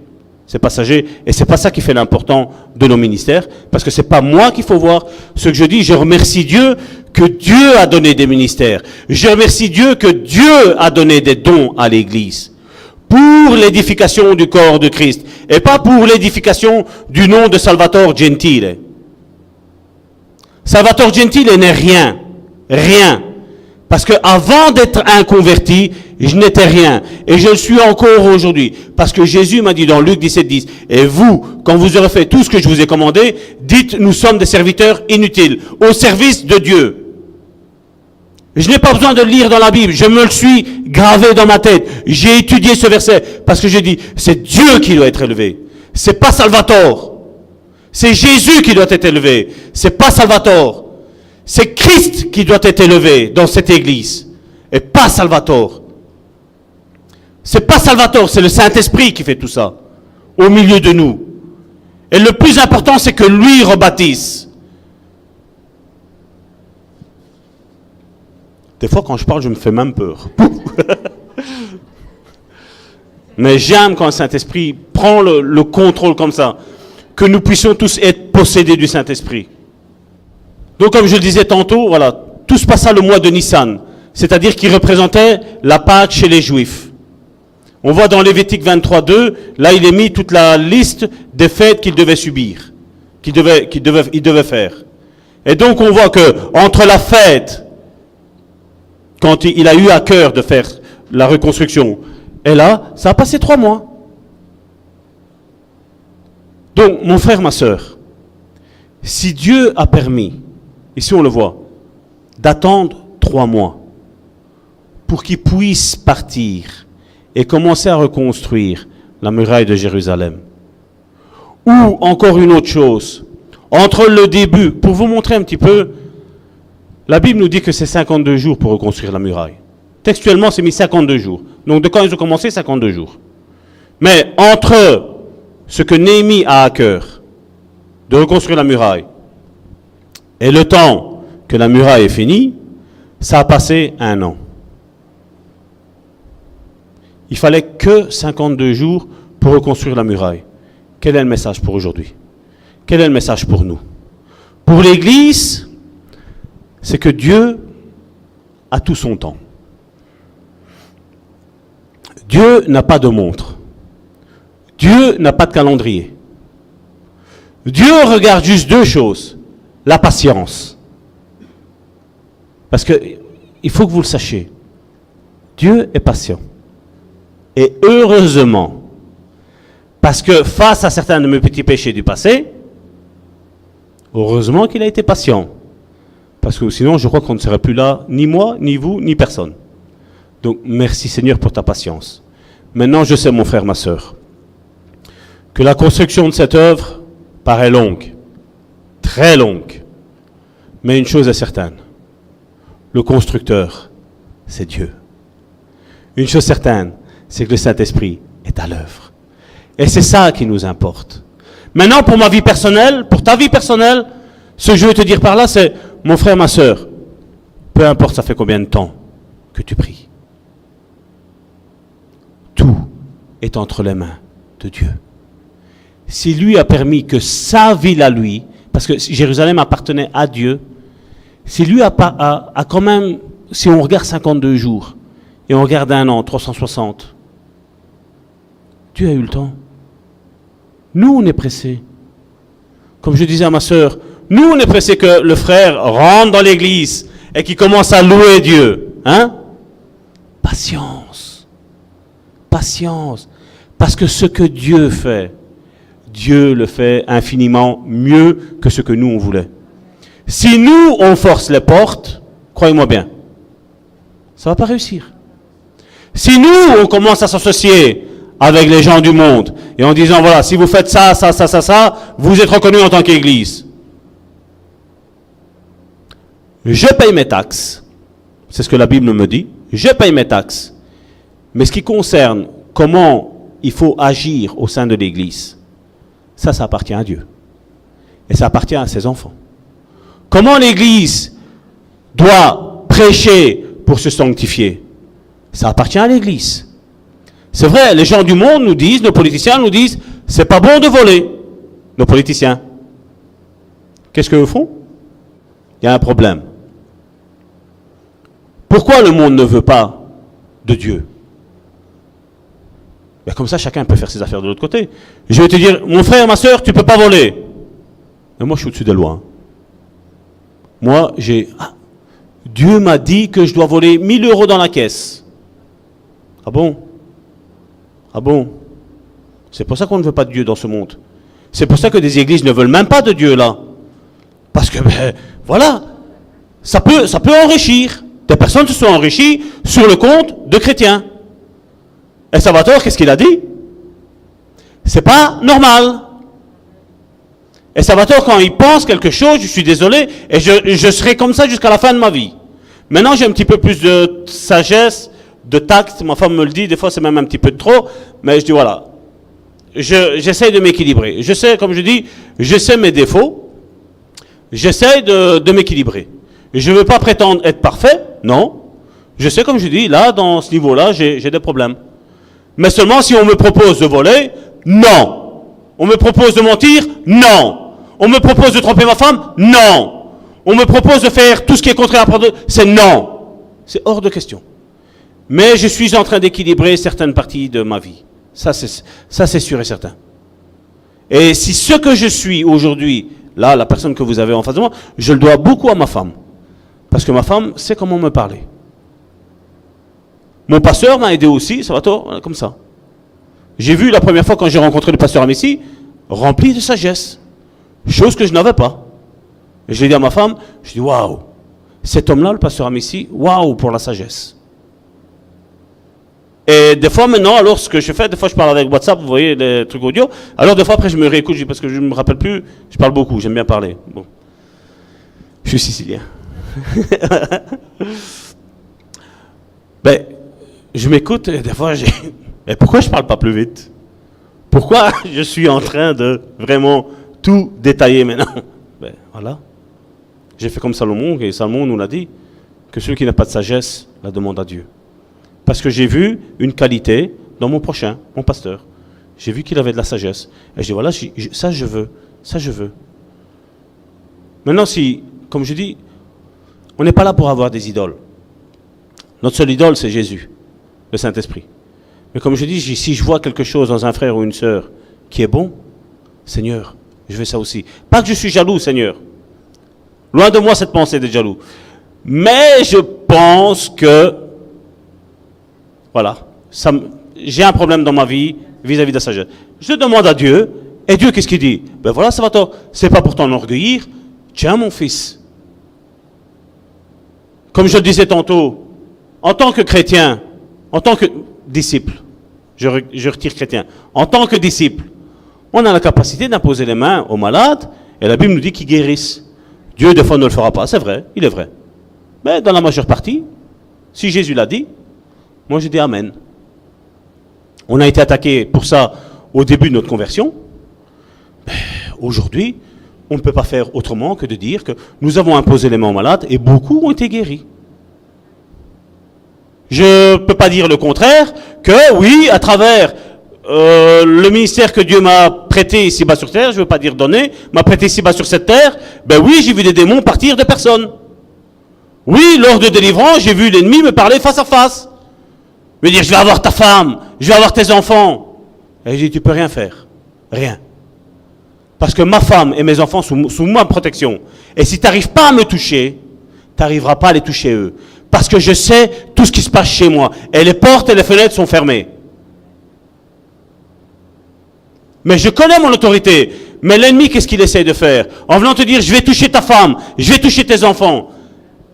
C'est passager, et c'est pas ça qui fait l'important de nos ministères, parce que c'est pas moi qu'il faut voir. Ce que je dis, je remercie Dieu que Dieu a donné des ministères. Je remercie Dieu que Dieu a donné des dons à l'Église pour l'édification du corps de Christ, et pas pour l'édification du nom de Salvatore Gentile. Salvatore Gentile n'est rien, rien. Parce que avant d'être un converti, je n'étais rien. Et je le suis encore aujourd'hui. Parce que Jésus m'a dit dans Luc 17:10, et vous, quand vous aurez fait tout ce que je vous ai commandé, dites, nous sommes des serviteurs inutiles, au service de Dieu. Je n'ai pas besoin de le lire dans la Bible, je me le suis gravé dans ma tête. J'ai étudié ce verset parce que j'ai dit, c'est Dieu qui doit être élevé. C'est pas Salvatore. C'est Jésus qui doit être élevé. C'est pas Salvatore. C'est Christ qui doit être élevé dans cette église. Et pas Salvatore. C'est pas Salvatore, c'est le Saint-Esprit qui fait tout ça. Au milieu de nous. Et le plus important, c'est que lui rebâtisse. Des fois, quand je parle, je me fais même peur. Mais j'aime quand le Saint-Esprit prend le contrôle comme ça. Que nous puissions tous être possédés du Saint-Esprit. Donc, comme je le disais tantôt, voilà, tout se passa le mois de Nissan. C'est-à-dire qu'il représentait la Pâque chez les Juifs. On voit dans Lévitique 23:2, là, il est mis toute la liste des fêtes qu'il devait subir, qu'il devait faire. Et donc, on voit que entre la fête, quand il a eu à cœur de faire la reconstruction, et là, ça a passé 3 mois. Donc, mon frère, ma sœur, si Dieu a permis, ici on le voit, d'attendre 3 mois pour qu'il puisse partir et commencer à reconstruire la muraille de Jérusalem. Ou encore une autre chose, entre le début, pour vous montrer un petit peu, la Bible nous dit que c'est 52 jours pour reconstruire la muraille. Textuellement, c'est mis 52 jours. Donc de quand ils ont commencé, 52 jours. Mais entre ce que Néhémie a à cœur de reconstruire la muraille et le temps que la muraille est finie, ça a passé 1 an. Il fallait que 52 jours pour reconstruire la muraille. Quel est le message pour aujourd'hui? Quel est le message pour nous? Pour l'Église, c'est que Dieu a tout son temps. Dieu n'a pas de montre. Dieu n'a pas de calendrier. Dieu regarde juste 2 choses. La patience. Parce que, il faut que vous le sachiez, Dieu est patient. Et heureusement, parce que face à certains de mes petits péchés du passé, heureusement qu'il a été patient. Parce que sinon, je crois qu'on ne serait plus là, ni moi, ni vous, ni personne. Donc, merci Seigneur pour ta patience. Maintenant, je sais, mon frère, ma sœur, que la construction de cette œuvre paraît longue, très longue. Mais une chose est certaine, le constructeur, c'est Dieu. Une chose certaine, c'est que le Saint-Esprit est à l'œuvre. Et c'est ça qui nous importe. Maintenant, pour ma vie personnelle, pour ta vie personnelle, ce que je veux te dire par là, c'est, mon frère, ma sœur, peu importe ça fait combien de temps que tu pries, tout est entre les mains de Dieu. Si lui a permis que sa ville à lui, parce que Jérusalem appartenait à Dieu, si lui a quand même, si on regarde 52 jours, et on regarde 1 an, 360, Dieu a eu le temps. Nous, on est pressés. Comme je disais à ma sœur, nous, on est pressés que le frère rentre dans l'église et qu'il commence à louer Dieu. Hein? Patience. Patience. Parce que ce que Dieu fait, Dieu le fait infiniment mieux que ce que nous, on voulait. Si nous, on force les portes, croyez-moi bien, ça ne va pas réussir. Si nous, on commence à s'associer avec les gens du monde, et en disant, voilà, si vous faites ça, vous êtes reconnu en tant qu'Église. Je paye mes taxes, c'est ce que la Bible me dit, je paye mes taxes. Mais ce qui concerne comment il faut agir au sein de l'Église, ça appartient à Dieu. Et ça appartient à ses enfants. Comment l'Église doit prêcher pour se sanctifier, ça appartient à l'Église. C'est vrai, les gens du monde nous disent, nos politiciens nous disent, c'est pas bon de voler. Nos politiciens. Qu'est-ce qu'eux font? Il y a un problème. Pourquoi le monde ne veut pas de Dieu? Ben comme ça, chacun peut faire ses affaires de l'autre côté. Je vais te dire, mon frère, ma soeur, tu ne peux pas voler. Mais moi, je suis au-dessus des lois. Moi, Dieu m'a dit que je dois voler 1 000 € dans la caisse. Ah bon? Ah bon? C'est pour ça qu'on ne veut pas de Dieu dans ce monde. C'est pour ça que des églises ne veulent même pas de Dieu là. Parce que, voilà, ça peut enrichir. Des personnes se sont enrichies sur le compte de chrétiens. Et Salvatore, qu'est-ce qu'il a dit? C'est pas normal. Et Salvatore, quand il pense quelque chose, je suis désolé, et je serai comme ça jusqu'à la fin de ma vie. Maintenant, j'ai un petit peu plus de sagesse, de tact. Ma femme me le dit, des fois c'est même un petit peu de trop, mais je dis voilà. J'essaie de m'équilibrer. Je sais, comme je dis, je sais mes défauts. J'essaie de m'équilibrer. Je ne veux pas prétendre être parfait, non. Je sais, comme je dis, là, dans ce niveau-là, j'ai des problèmes. Mais seulement si on me propose de voler, non. On me propose de mentir, non. On me propose de tromper ma femme, non. On me propose de faire tout ce qui est contraire à la parole, c'est non. C'est hors de question. Mais je suis en train d'équilibrer certaines parties de ma vie. Ça, c'est sûr et certain. Et si ce que je suis aujourd'hui, là, la personne que vous avez en face de moi, je le dois beaucoup à ma femme. Parce que ma femme sait comment me parler. Mon pasteur m'a aidé aussi, ça va toi, comme ça. J'ai vu la première fois quand j'ai rencontré le pasteur Amissi, rempli de sagesse. Chose que je n'avais pas. Et je l'ai dit à ma femme, je dis waouh, cet homme-là, le pasteur Amissi, waouh pour la sagesse. Et des fois maintenant, alors ce que je fais, des fois je parle avec WhatsApp, vous voyez les trucs audio, alors des fois après je me réécoute, parce que je ne me rappelle plus, je parle beaucoup, j'aime bien parler. Bon. Je suis sicilien. Ben, je m'écoute et des fois j'ai... Mais pourquoi je ne parle pas plus vite? Pourquoi je suis en train de vraiment tout détailler maintenant? Ben voilà. J'ai fait comme Salomon, et Salomon nous l'a dit, que celui qui n'a pas de sagesse la demande à Dieu. Parce que j'ai vu une qualité dans mon prochain, mon pasteur. J'ai vu qu'il avait de la sagesse. Et je dis voilà, ça je veux, ça je veux. Maintenant si, comme je dis, on n'est pas là pour avoir des idoles. Notre seule idole c'est Jésus, le Saint-Esprit. Mais comme je dis, si je vois quelque chose dans un frère ou une sœur qui est bon, Seigneur, je veux ça aussi. Pas que je suis jaloux, Seigneur. Loin de moi cette pensée d'être jaloux. Mais je pense que, voilà, j'ai un problème dans ma vie vis-à-vis de la sagesse. Je demande à Dieu, et Dieu qu'est-ce qu'il dit? Ben voilà, ça va toi. C'est pas pour t'enorgueillir. Tiens mon fils. Comme je le disais tantôt, en tant que chrétien, en tant que disciple, je retire chrétien, en tant que disciple, on a la capacité d'imposer les mains aux malades, et la Bible nous dit qu'ils guérissent. Dieu, des fois, ne le fera pas, c'est vrai, il est vrai. Mais dans la majeure partie, si Jésus l'a dit, moi je dis Amen. On a été attaqué pour ça au début de notre conversion. Aujourd'hui, on ne peut pas faire autrement que de dire que nous avons imposé les mains aux malades et beaucoup ont été guéris. Je ne peux pas dire le contraire, que oui, à travers le ministère que Dieu m'a prêté ici-bas sur terre, je ne veux pas dire donné, m'a prêté ici-bas sur cette terre, ben oui, j'ai vu des démons partir de personnes. Oui, lors de délivrance, j'ai vu l'ennemi me parler face à face. Me dire, je vais avoir ta femme, je vais avoir tes enfants. Et j'ai dit, tu peux rien faire. Rien. Parce que ma femme et mes enfants sont sous ma protection. Et si tu n'arrives pas à me toucher, tu n'arriveras pas à les toucher eux. Parce que je sais tout ce qui se passe chez moi. Et les portes et les fenêtres sont fermées. Mais je connais mon autorité. Mais l'ennemi, qu'est-ce qu'il essaie de faire? En venant te dire, je vais toucher ta femme, je vais toucher tes enfants.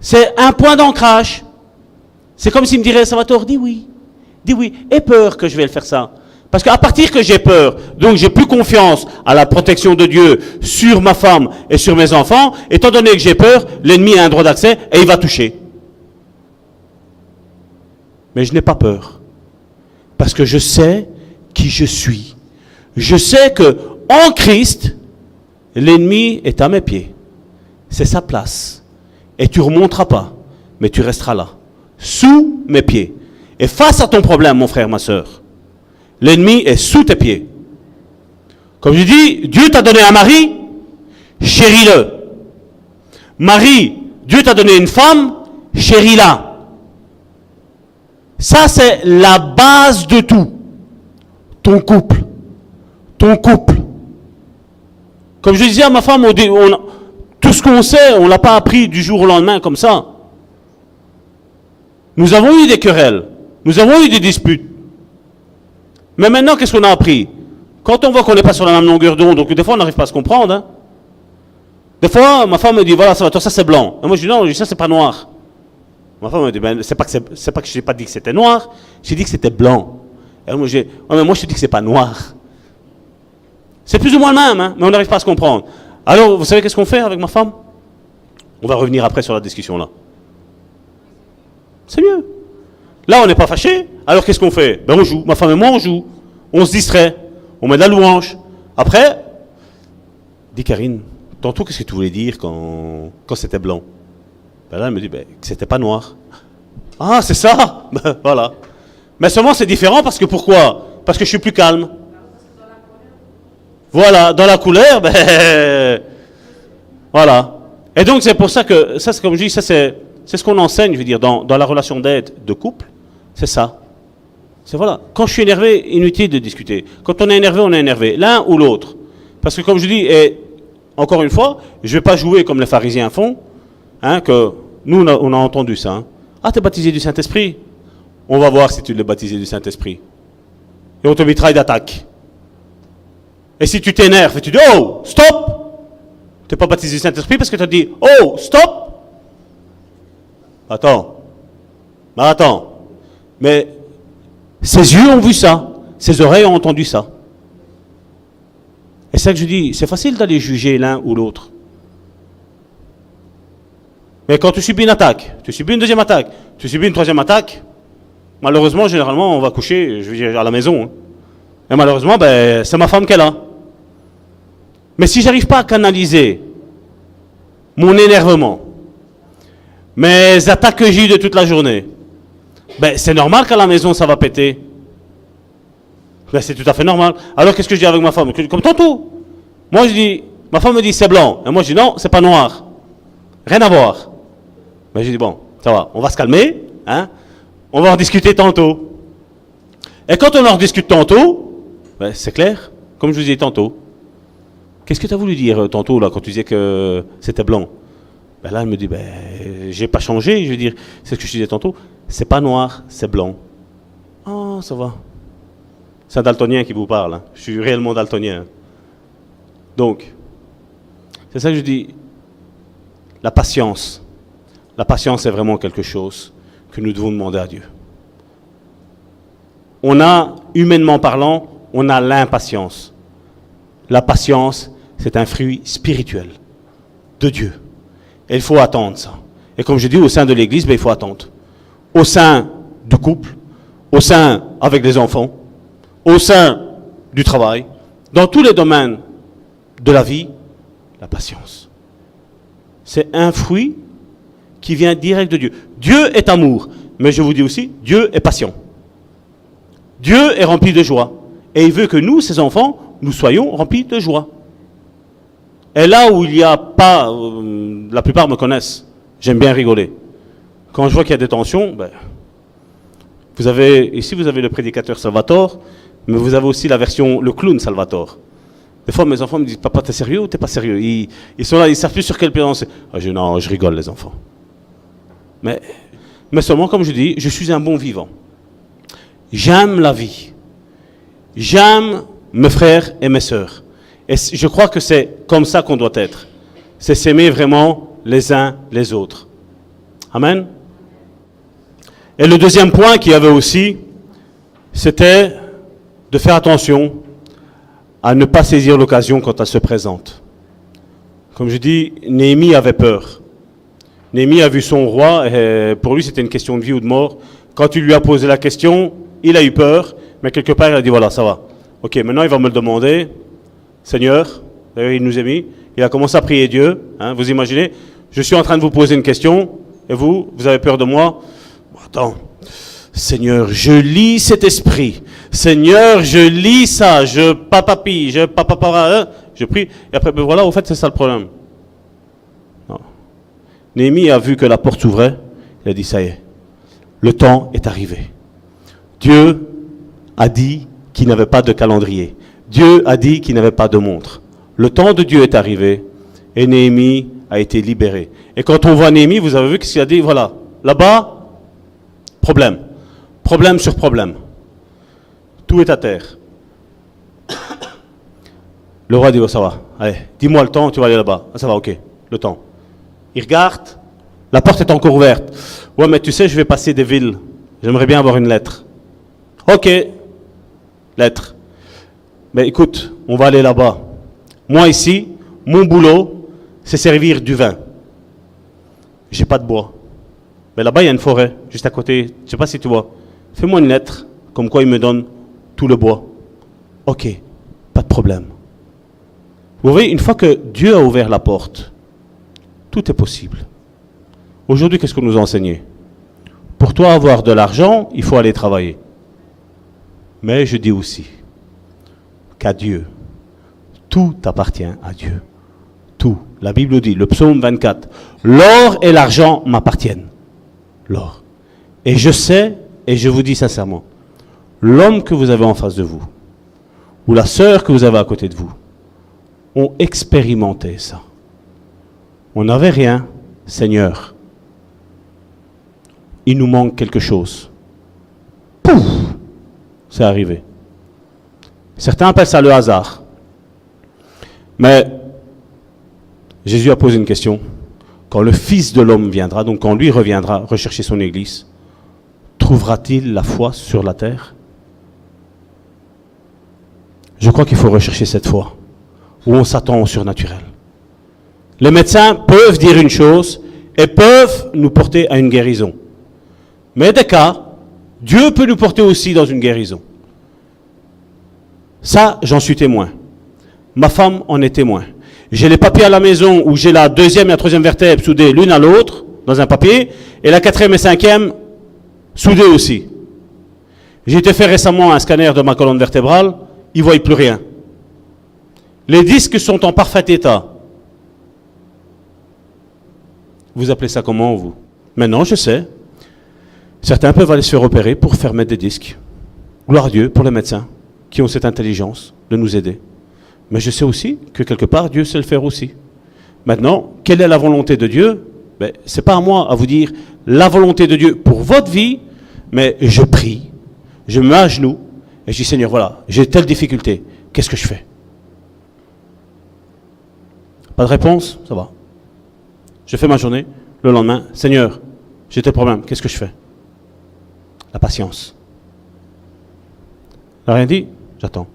C'est un point d'ancrage. C'est comme s'il me dirait, Salvatore, dis oui. Dis oui. Aie peur que je vais le faire ça. Parce qu'à partir que j'ai peur, donc j'ai plus confiance à la protection de Dieu sur ma femme et sur mes enfants, étant donné que j'ai peur, l'ennemi a un droit d'accès et il va toucher. Mais je n'ai pas peur. Parce que je sais qui je suis. Je sais que en Christ, l'ennemi est à mes pieds. C'est sa place. Et tu ne remonteras pas, mais tu resteras là, sous mes pieds. Et face à ton problème, mon frère, ma soeur, l'ennemi est sous tes pieds. Comme je dis, Dieu t'a donné un mari, chéris-le. Marie, Dieu t'a donné une femme, chéris-la. Ça, c'est la base de tout. Ton couple. Ton couple. Comme je disais à ma femme, tout ce qu'on sait, on ne l'a pas appris du jour au lendemain comme ça. Nous avons eu des querelles. Nous avons eu des disputes. Mais maintenant, qu'est-ce qu'on a appris? Quand on voit qu'on n'est pas sur la même longueur d'onde, donc des fois on n'arrive pas à se comprendre. Hein. Des fois, ma femme me dit, voilà, ça c'est blanc. Et moi je dis, non, ça c'est pas noir. Ma femme m'a dit, ben, c'est pas que je n'ai pas dit que c'était noir, j'ai dit que c'était blanc. Et moi, mais moi, je te dis que c'est pas noir. C'est plus ou moins le même, hein, mais on n'arrive pas à se comprendre. Alors, vous savez qu'est-ce qu'on fait avec ma femme? On va revenir après sur la discussion là. C'est mieux. Là, on n'est pas fâché. Alors, qu'est-ce qu'on fait? Ben, on joue. Ma femme et moi, on joue. On se distrait. On met de la louange. Après, dit Karine, tantôt, qu'est-ce que tu voulais dire quand c'était blanc? Ben là, elle me dit ben, que c'était pas noir. Ah, c'est ça. Ben, voilà. Mais seulement, c'est différent parce que pourquoi? Parce que je suis plus calme. Voilà, dans la couleur, ben, voilà. Et donc, c'est pour ça que, ça, c'est comme je dis, ça, c'est ce qu'on enseigne, je veux dire, dans la relation d'aide de couple, c'est ça. C'est voilà. Quand je suis énervé, inutile de discuter. Quand on est énervé, l'un ou l'autre. Parce que, comme je dis, et encore une fois, je ne vais pas jouer comme les pharisiens font, hein, que nous, on a entendu ça. Hein. Ah, t'es baptisé du Saint-Esprit? On va voir si tu l'es baptisé du Saint-Esprit. Et on te mitraille d'attaque. Et si tu t'énerves et tu dis, oh, stop! Tu n'es pas baptisé du Saint-Esprit parce que tu as dit, oh, stop! Attends. Mais ses yeux ont vu ça. Ses oreilles ont entendu ça. Et c'est ça que je dis, c'est facile d'aller juger l'un ou l'autre. Mais quand tu subis une attaque, tu subis une deuxième attaque, tu subis une troisième attaque, malheureusement, généralement, on va coucher, je veux dire, à la maison. Hein. Et malheureusement, ben, c'est ma femme qui est là. Mais si j'arrive pas à canaliser mon énervement, mes attaques que j'ai eues de toute la journée, ben, c'est normal qu'à la maison, ça va péter. Ben, c'est tout à fait normal. Alors, qu'est-ce que je dis avec ma femme? Comme tantôt. Moi, je dis, ma femme me dit, c'est blanc. Et moi, je dis, non, c'est pas noir. Rien à voir. Ben, je dis, bon, ça va, on va se calmer. Hein? On va en discuter tantôt. Et quand on en discute tantôt, ben, c'est clair, comme je vous disais tantôt. Qu'est-ce que tu as voulu dire tantôt, là, quand tu disais que c'était blanc? Ben là, elle me dit, ben, j'ai pas changé, je veux dire, c'est ce que je disais tantôt, c'est pas noir, c'est blanc. Ah, ça va. C'est un daltonien qui vous parle, hein. Je suis réellement daltonien. Donc, c'est ça que je dis, la patience. La patience est vraiment quelque chose que nous devons demander à Dieu. On a, humainement parlant, on a l'impatience. La patience, c'est un fruit spirituel de Dieu. Et il faut attendre ça. Et comme je dis, au sein de l'Église, ben, il faut attendre. Au sein du couple, au sein avec les enfants, au sein du travail, dans tous les domaines de la vie, la patience. C'est un fruit qui vient direct de Dieu. Dieu est amour, mais je vous dis aussi, Dieu est patient. Dieu est rempli de joie. Et il veut que nous, ses enfants, nous soyons remplis de joie. Et là où il n'y a pas, la plupart me connaissent, j'aime bien rigoler. Quand je vois qu'il y a des tensions, ben, ici vous avez le prédicateur Salvatore, mais vous avez aussi la version, le clown Salvatore. Des fois mes enfants me disent, papa, t'es sérieux ou t'es pas sérieux? Ils sont là, ils ne savent plus sur quel pied danser. Ah, non, je rigole les enfants. Mais seulement, comme je dis, je suis un bon vivant. J'aime la vie. J'aime mes frères et mes sœurs. Et je crois que c'est comme ça qu'on doit être. C'est s'aimer vraiment les uns les autres. Amen. Et le deuxième point qu'il y avait aussi, c'était de faire attention à ne pas saisir l'occasion quand elle se présente. Comme je dis, Néhémie avait peur. Néhémie a vu son roi, et pour lui c'était une question de vie ou de mort. Quand il lui a posé la question, il a eu peur, mais quelque part il a dit voilà, ça va. Ok, maintenant il va me le demander. Seigneur, d'ailleurs il nous a mis, il a commencé à prier Dieu, hein, vous imaginez, je suis en train de vous poser une question, et vous avez peur de moi? Attends, Seigneur, je lis cet esprit, Seigneur, je lis ça, je prie, et après, ben voilà, au fait c'est ça le problème. Non. Néhémie a vu que la porte s'ouvrait, il a dit ça y est, le temps est arrivé. Dieu a dit qu'il n'avait pas de calendrier. Dieu a dit qu'il n'avait pas de montre. Le temps de Dieu est arrivé et Néhémie a été libéré. Et quand on voit Néhémie, vous avez vu qu'il a dit, voilà, là-bas, problème. Problème sur problème. Tout est à terre. Le roi dit, oh, ça va, allez, dis-moi le temps, tu vas aller là-bas. Ah, ça va, ok, le temps. Il regarde, la porte est encore ouverte. Ouais, mais tu sais, je vais passer des villes. J'aimerais bien avoir une lettre. Ok, lettre. Mais écoute, on va aller là-bas. Moi ici, mon boulot, c'est servir du vin. J'ai pas de bois. Mais là-bas, il y a une forêt, juste à côté. Je sais pas si tu vois. Fais-moi une lettre, comme quoi il me donne tout le bois. Ok, pas de problème. Vous voyez, une fois que Dieu a ouvert la porte, tout est possible. Aujourd'hui, qu'est-ce qu'on nous a enseigné? Pour toi avoir de l'argent, il faut aller travailler. Mais je dis aussi qu'à Dieu, tout appartient à Dieu. Tout. La Bible dit, le psaume 24, l'or et l'argent m'appartiennent. L'or. Et je sais, et je vous dis sincèrement, l'homme que vous avez en face de vous, ou la sœur que vous avez à côté de vous, ont expérimenté ça. On n'avait rien, Seigneur. Il nous manque quelque chose. Pouf! C'est arrivé. Certains appellent ça le hasard. Mais Jésus a posé une question. Quand le Fils de l'homme viendra, donc quand lui reviendra rechercher son Église, trouvera-t-il la foi sur la terre? Je crois qu'il faut rechercher cette foi, où on s'attend au surnaturel. Les médecins peuvent dire une chose et peuvent nous porter à une guérison. Mais des cas, Dieu peut nous porter aussi dans une guérison. Ça, j'en suis témoin. Ma femme en est témoin. J'ai les papiers à la maison où j'ai la deuxième et la troisième vertèbre soudées l'une à l'autre, dans un papier, et la quatrième et cinquième soudées aussi. J'ai été faire récemment un scanner de ma colonne vertébrale, ils ne voient plus rien. Les disques sont en parfait état. Vous appelez ça comment, vous? Maintenant, je sais. Certains peuvent aller se faire opérer pour faire mettre des disques. Gloire à Dieu pour les médecins qui ont cette intelligence de nous aider. Mais je sais aussi que quelque part, Dieu sait le faire aussi. Maintenant, quelle est la volonté de Dieu? Ce n'est pas à moi à vous dire la volonté de Dieu pour votre vie, mais je prie, je me mets à genoux et je dis Seigneur, voilà, j'ai telle difficulté, qu'est-ce que je fais? Pas de réponse? Ça va. Je fais ma journée, le lendemain, Seigneur, j'ai tel problème, qu'est-ce que je fais? La patience. Il n'a rien dit? J'attends.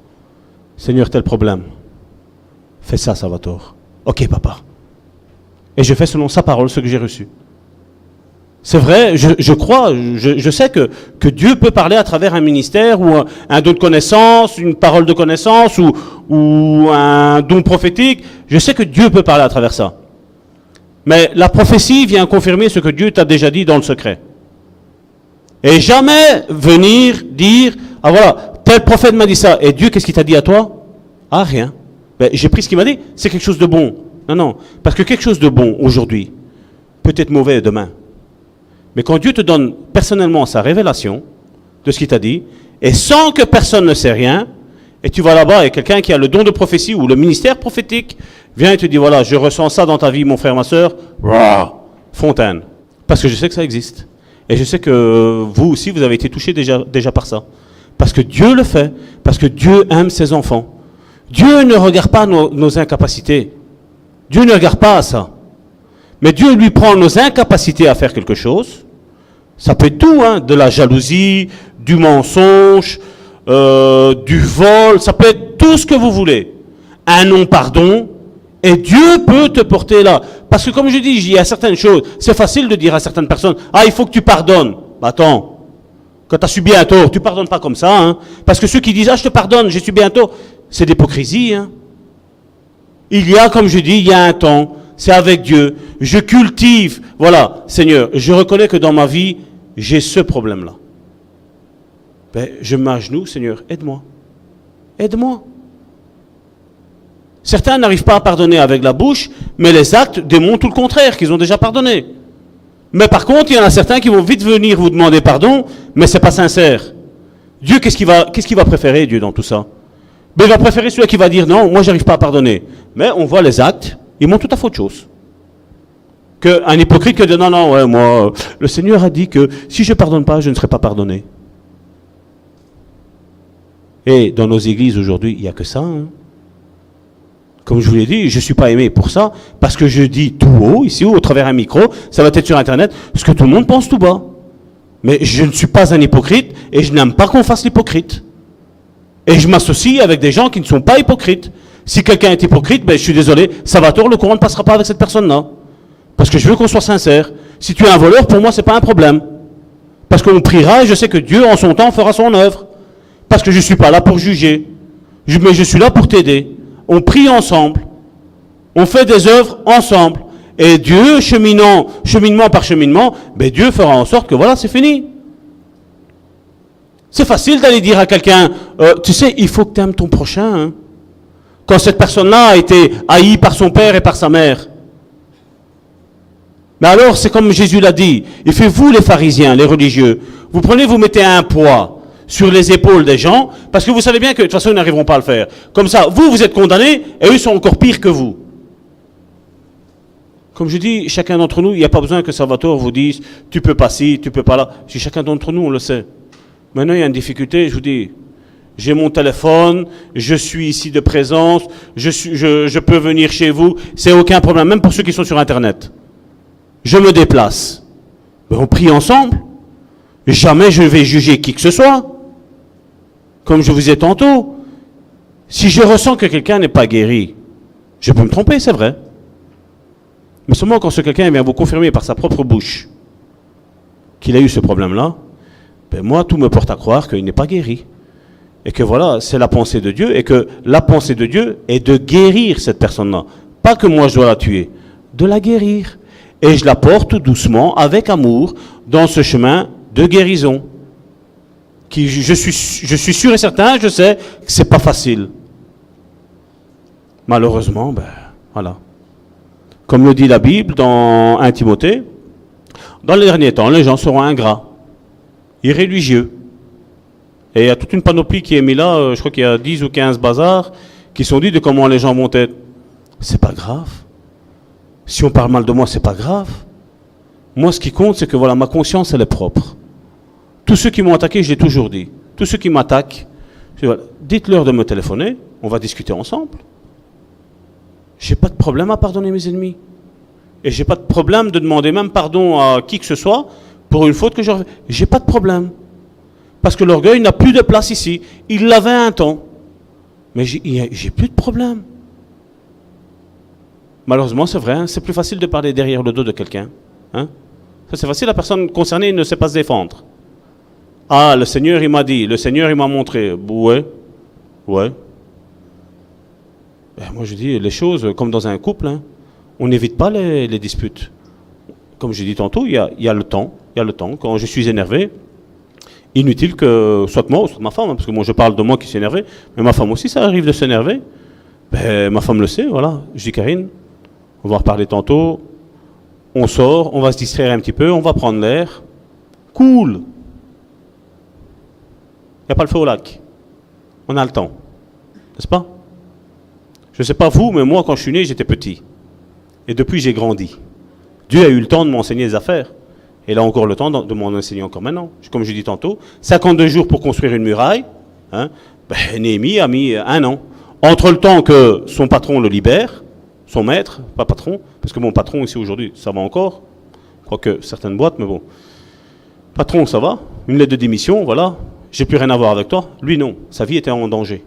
Seigneur, tel problème. Fais ça, Salvatore. Ok, papa. Et je fais selon sa parole ce que j'ai reçu. C'est vrai, je crois, je sais que Dieu peut parler à travers un ministère ou un don de connaissance, une parole de connaissance ou un don prophétique. Je sais que Dieu peut parler à travers ça. Mais la prophétie vient confirmer ce que Dieu t'a déjà dit dans le secret. Et jamais venir dire, ah voilà, tel prophète m'a dit ça. Et Dieu, qu'est-ce qu'il t'a dit à toi? Ah, rien. Ben, j'ai pris ce qu'il m'a dit, c'est quelque chose de bon. Non, non, parce que quelque chose de bon aujourd'hui peut être mauvais demain. Mais quand Dieu te donne personnellement sa révélation de ce qu'il t'a dit, et sans que personne ne sait rien, et tu vas là-bas et quelqu'un qui a le don de prophétie ou le ministère prophétique vient et te dit, voilà, je ressens ça dans ta vie, mon frère, ma soeur, fontaine. Parce que je sais que ça existe. Et je sais que vous aussi, vous avez été touchés déjà par ça. Parce que Dieu le fait, parce que Dieu aime ses enfants. Dieu ne regarde pas nos incapacités. Dieu ne regarde pas à ça. Mais Dieu lui prend nos incapacités à faire quelque chose. Ça peut être tout, hein, de la jalousie, du mensonge, du vol, ça peut être tout ce que vous voulez. Un non-pardon, et Dieu peut te porter là. Parce que comme je dis, il y a certaines choses, c'est facile de dire à certaines personnes, ah, il faut que tu pardonnes. Bah, attends, quand tu as subi un tort, tu ne pardonnes pas comme ça. Hein, parce que ceux qui disent, ah, je te pardonne, j'ai subi un tort, c'est d'hypocrisie. Hein. Il y a, comme je dis, il y a un temps, c'est avec Dieu. Je cultive, voilà, Seigneur, je reconnais que dans ma vie, j'ai ce problème-là. Ben, je me mets à genoux, Seigneur, aide-moi. Aide-moi. Certains n'arrivent pas à pardonner avec la bouche, mais les actes démontrent tout le contraire, qu'ils ont déjà pardonné. Mais par contre, il y en a certains qui vont vite venir vous demander pardon, mais ce n'est pas sincère. Dieu, qu'est-ce qu'il va préférer, Dieu, dans tout ça? Ben, il va préférer celui qui va dire non, moi, j'arrive pas à pardonner. Mais on voit les actes, ils montrent tout à fait autre chose. Qu'un hypocrite qui dit non, non, ouais, moi, le Seigneur a dit que si je ne pardonne pas, je ne serai pas pardonné. Et dans nos églises aujourd'hui, il n'y a que ça. Hein. Comme je vous l'ai dit, je ne suis pas aimé pour ça, parce que je dis tout haut, ici, ou au travers un micro, ça va être sur Internet, ce que tout le monde pense tout bas. Mais je ne suis pas un hypocrite, et je n'aime pas qu'on fasse l'hypocrite. Et je m'associe avec des gens qui ne sont pas hypocrites. Si quelqu'un est hypocrite, ben, je suis désolé, Salvatore, le courant ne passera pas avec cette personne-là. Parce que je veux qu'on soit sincère. Si tu es un voleur, pour moi, ce n'est pas un problème. Parce qu'on priera, et je sais que Dieu, en son temps, fera son œuvre. Parce que je ne suis pas là pour juger. Mais je suis là pour t'aider. On prie ensemble. On fait des œuvres ensemble. Et Dieu, cheminement par cheminement, ben Dieu fera en sorte que voilà, c'est fini. C'est facile d'aller dire à quelqu'un, tu sais, il faut que tu aimes ton prochain. Hein. Quand cette personne-là a été haïe par son père et par sa mère. Mais alors, c'est comme Jésus l'a dit, il fait vous les pharisiens, les religieux, vous prenez, vous mettez un poids sur les épaules des gens, parce que vous savez bien que de toute façon, ils n'arriveront pas à le faire. Comme ça, vous êtes condamnés, et eux sont encore pires que vous. Comme je dis, chacun d'entre nous, il n'y a pas besoin que Salvatore vous dise, tu peux pas ci, tu peux pas là. Si chacun d'entre nous, on le sait. Maintenant, il y a une difficulté, je vous dis, j'ai mon téléphone, je suis ici de présence, je peux venir chez vous, c'est aucun problème, même pour ceux qui sont sur Internet. Je me déplace. Mais on prie ensemble. Jamais je vais juger qui que ce soit. Comme je vous ai tantôt. Si je ressens que quelqu'un n'est pas guéri, je peux me tromper, c'est vrai. Mais seulement quand ce quelqu'un vient vous confirmer par sa propre bouche qu'il a eu ce problème-là, ben moi, tout me porte à croire qu'il n'est pas guéri. Et que voilà, c'est la pensée de Dieu, et que la pensée de Dieu est de guérir cette personne-là. Pas que moi je dois la tuer, de la guérir. Et je la porte doucement, avec amour, dans ce chemin de guérison. Qui, je suis sûr et certain, je sais que c'est pas facile. Malheureusement, ben voilà. Comme le dit la Bible dans 1 Timothée, dans les derniers temps, les gens seront ingrats, irréligieux. Et il y a toute une panoplie qui est mise là, je crois qu'il y a 10 ou 15 bazars, qui sont dit de comment les gens vont être. C'est pas grave. Si on parle mal de moi, c'est pas grave. Moi, ce qui compte, c'est que voilà, ma conscience, elle est propre. Tous ceux qui m'ont attaqué, je l'ai toujours dit. Tous ceux qui m'attaquent, voilà, dites-leur de me téléphoner, on va discuter ensemble. J'ai pas de problème à pardonner mes ennemis. Et j'ai pas de problème de demander même pardon à qui que ce soit pour une faute que j'aurais fait. J'ai pas de problème. Parce que l'orgueil n'a plus de place ici. Il l'avait un temps. Mais j'ai plus de problème. Malheureusement, c'est vrai, hein, c'est plus facile de parler derrière le dos de quelqu'un. Hein? Ça, c'est facile, la personne concernée ne sait pas se défendre. Ah, le Seigneur, il m'a dit, le Seigneur, il m'a montré. Ouais. Ben, moi, je dis, les choses, comme dans un couple, hein, on n'évite pas les disputes. Comme j'ai dit tantôt, il y a le temps. Il y a le temps. Quand je suis énervé, inutile que, soit moi ou soit ma femme, hein, parce que moi, je parle de moi qui suis énervé, mais ma femme aussi, ça arrive de s'énerver. Ben, ma femme le sait, voilà. Je dis, Karine, on va en reparler tantôt. On sort, on va se distraire un petit peu, on va prendre l'air. Cool. Il n'y a pas le feu au lac. On a le temps. N'est-ce pas? Je ne sais pas vous, mais moi, quand je suis né, j'étais petit. Et depuis, j'ai grandi. Dieu a eu le temps de m'enseigner les affaires. Et il a encore le temps de m'en enseigner encore maintenant. Comme je dis tantôt, 52 jours pour construire une muraille. Hein, ben, Néhémie a mis 1 an. Entre le temps que son patron le libère, son maître, pas patron, parce que mon patron ici aujourd'hui, ça va encore, quoique certaines boîtes, mais bon. Patron, ça va, une lettre de démission, voilà, j'ai plus rien à voir avec toi. Lui, non, sa vie était en danger.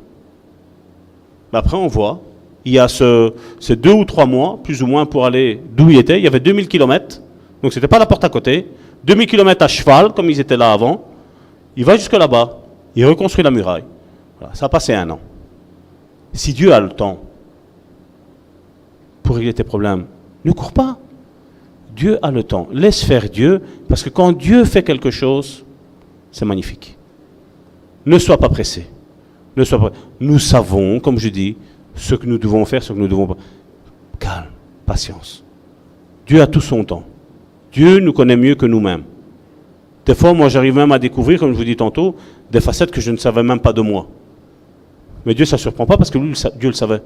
Mais après, on voit, il y a ces 2 ou 3 mois, plus ou moins, pour aller d'où il était, il y avait 2000 km, donc c'était pas la porte à côté, 2000 km à cheval, comme ils étaient là avant, il va jusque là-bas, il reconstruit la muraille. Voilà, ça a passé 1 an. Si Dieu a le temps pour régler tes problèmes, ne cours pas. Dieu a le temps. Laisse faire Dieu, parce que quand Dieu fait quelque chose, c'est magnifique. Ne sois pas pressé. Nous savons, comme je dis, ce que nous devons faire, ce que nous devons pas. Calme, patience. Dieu a tout son temps. Dieu nous connaît mieux que nous-mêmes. Des fois, moi, j'arrive même à découvrir, comme je vous dis tantôt, des facettes que je ne savais même pas de moi. Mais Dieu, ça ne surprend pas parce que lui, Dieu le savait.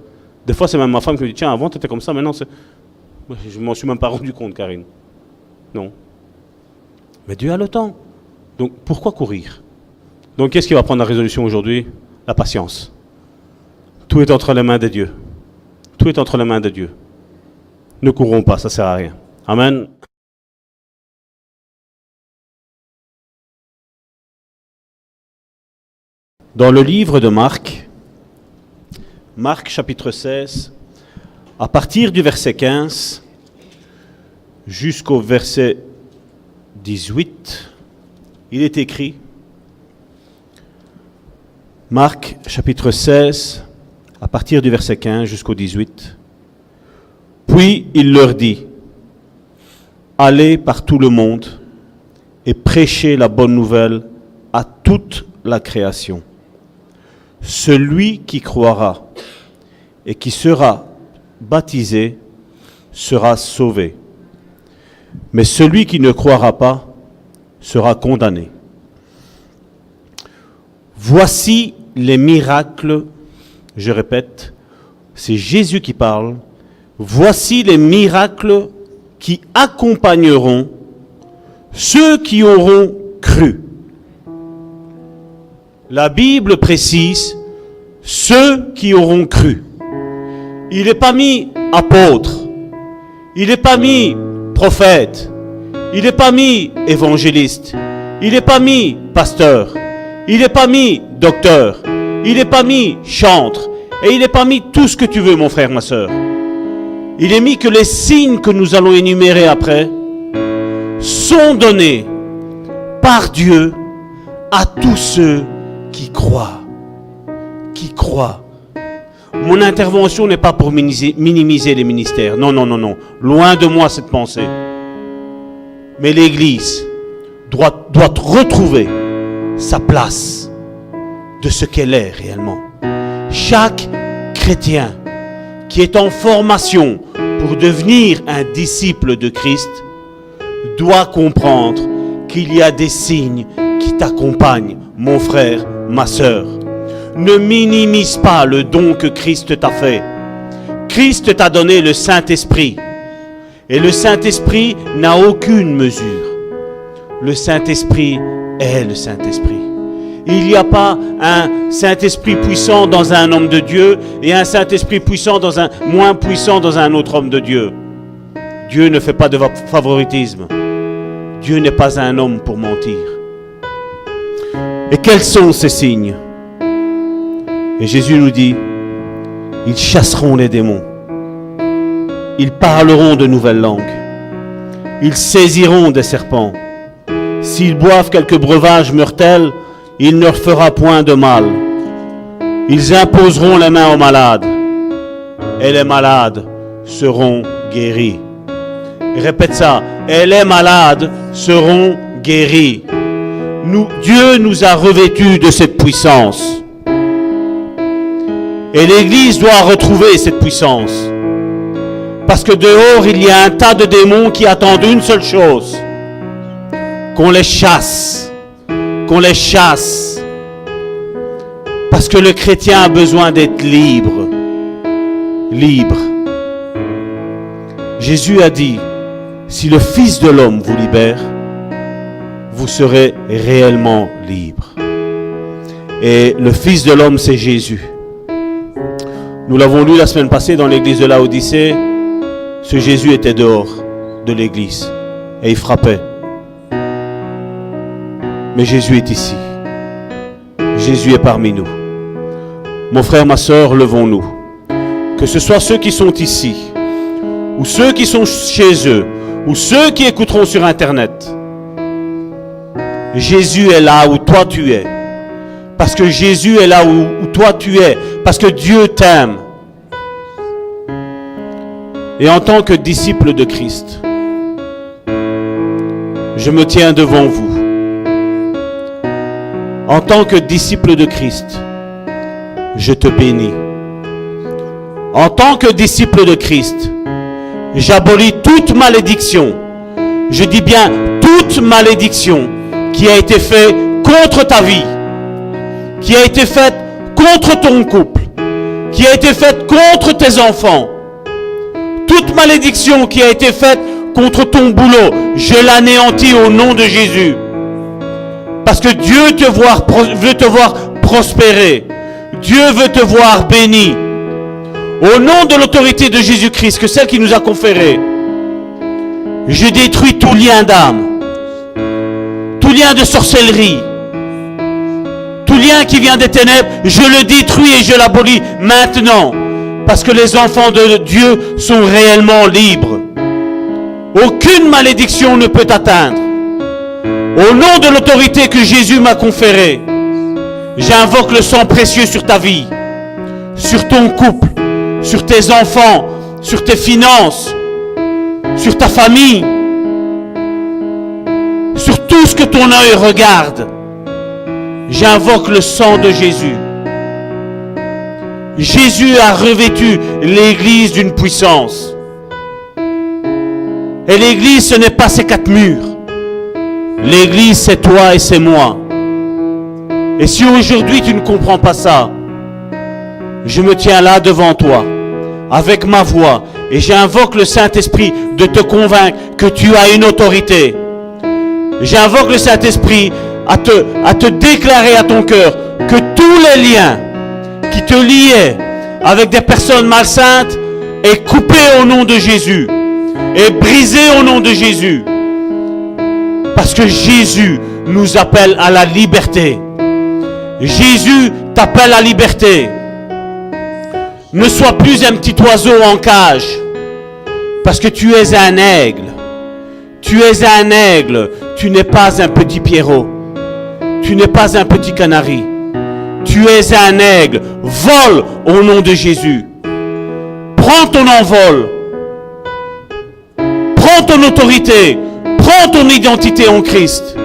Des fois, c'est même ma femme qui me dit, tiens, avant, tu étais comme ça, maintenant, c'est... Je ne m'en suis même pas rendu compte, Karine. Non. Mais Dieu a le temps. Donc, pourquoi courir? Donc, qu'est-ce qui va prendre la résolution aujourd'hui? La patience. Tout est entre les mains de Dieu. Tout est entre les mains de Dieu. Ne courons pas, ça ne sert à rien. Amen. Dans le livre de Marc, Marc chapitre 16, à partir du verset 15 jusqu'au verset 18, il est écrit, Marc chapitre 16, à partir du verset 15 jusqu'au 18, puis il leur dit, allez par tout le monde et prêchez la bonne nouvelle à toute la création. Celui qui croira et qui sera baptisé sera sauvé. Mais celui qui ne croira pas sera condamné. Voici les miracles, je répète, c'est Jésus qui parle. Voici les miracles qui accompagneront ceux qui auront cru. La Bible précise ceux qui auront cru. Il n'est pas mis apôtre, il n'est pas mis prophète, il n'est pas mis évangéliste, il n'est pas mis pasteur, il n'est pas mis docteur, il n'est pas mis chantre, et il n'est pas mis tout ce que tu veux, mon frère, ma soeur. Il est mis que les signes que nous allons énumérer après sont donnés par Dieu à tous ceux qui croient. Qui croient. Mon intervention n'est pas pour minimiser les ministères. Non, non, non, non. Loin de moi cette pensée. Mais l'Église doit retrouver sa place de ce qu'elle est réellement. Chaque chrétien qui est en formation pour devenir un disciple de Christ doit comprendre qu'il y a des signes qui t'accompagnent, mon frère, ma sœur. Ne minimise pas le don que Christ t'a fait. Christ t'a donné le Saint-Esprit. Et le Saint-Esprit n'a aucune mesure. Le Saint-Esprit est le Saint-Esprit. Il n'y a pas un Saint-Esprit puissant dans un homme de Dieu et un Saint-Esprit puissant moins puissant dans un autre homme de Dieu. Dieu ne fait pas de favoritisme. Dieu n'est pas un homme pour mentir. Et quels sont ces signes? Et Jésus nous dit, ils chasseront les démons. Ils parleront de nouvelles langues. Ils saisiront des serpents. S'ils boivent quelques breuvages mortels, il ne leur fera point de mal. Ils imposeront les mains aux malades. Et les malades seront guéris. Répète ça. Et les malades seront guéris. Dieu nous a revêtus de cette puissance. Et l'Église doit retrouver cette puissance. Parce que dehors, il y a un tas de démons qui attendent une seule chose. Qu'on les chasse. Qu'on les chasse. Parce que le chrétien a besoin d'être libre. Libre. Jésus a dit, si le Fils de l'homme vous libère, vous serez réellement libre. Et le Fils de l'homme, c'est Jésus. Nous l'avons lu la semaine passée dans l'église de Laodicée. Ce Jésus était dehors de l'église et il frappait. Mais Jésus est ici. Jésus est parmi nous. Mon frère, ma soeur, levons-nous. Que ce soit ceux qui sont ici, ou ceux qui sont chez eux, ou ceux qui écouteront sur Internet. Jésus est là où toi tu es. Parce que Jésus est là où toi tu es. Parce que Dieu t'aime. Et en tant que disciple de Christ, je me tiens devant vous. En tant que disciple de Christ, je te bénis. En tant que disciple de Christ, j'abolis toute malédiction. Je dis bien toute malédiction qui a été faite contre ta vie, qui a été faite contre ton couple, qui a été faite contre tes enfants. Toute malédiction qui a été faite contre ton boulot, je l'anéantis au nom de Jésus. Parce que Dieu veut te voir prospérer. Dieu veut te voir béni. Au nom de l'autorité de Jésus-Christ, que celle qui nous a conférée, je détruis tout lien d'âme, tout lien de sorcellerie, tout lien qui vient des ténèbres, je le détruis et je l'abolis maintenant. Parce que les enfants de Dieu sont réellement libres. Aucune malédiction ne peut t'atteindre. Au nom de l'autorité que Jésus m'a conférée, j'invoque le sang précieux sur ta vie, sur ton couple, sur tes enfants, sur tes finances, sur ta famille, sur tout ce que ton œil regarde. J'invoque le sang de Jésus. Jésus a revêtu l'église d'une puissance. Et l'église, ce n'est pas ces 4 murs. L'église, c'est toi et c'est moi. Et si aujourd'hui tu ne comprends pas ça, je me tiens là devant toi, avec ma voix, et j'invoque le Saint-Esprit de te convaincre que tu as une autorité. J'invoque le Saint-Esprit à te déclarer à ton cœur que tous les liens qui te liaient avec des personnes malsaintes est coupé au nom de Jésus, est brisé au nom de Jésus. Parce que Jésus nous appelle à la liberté. Jésus t'appelle à la liberté. Ne sois plus un petit oiseau en cage, parce que tu es un aigle. Tu es un aigle, tu n'es pas un petit pierrot. Tu n'es pas un petit canari. Tu es un aigle. Vole au nom de Jésus. Prends ton envol. Prends ton autorité. Prends ton identité en Christ.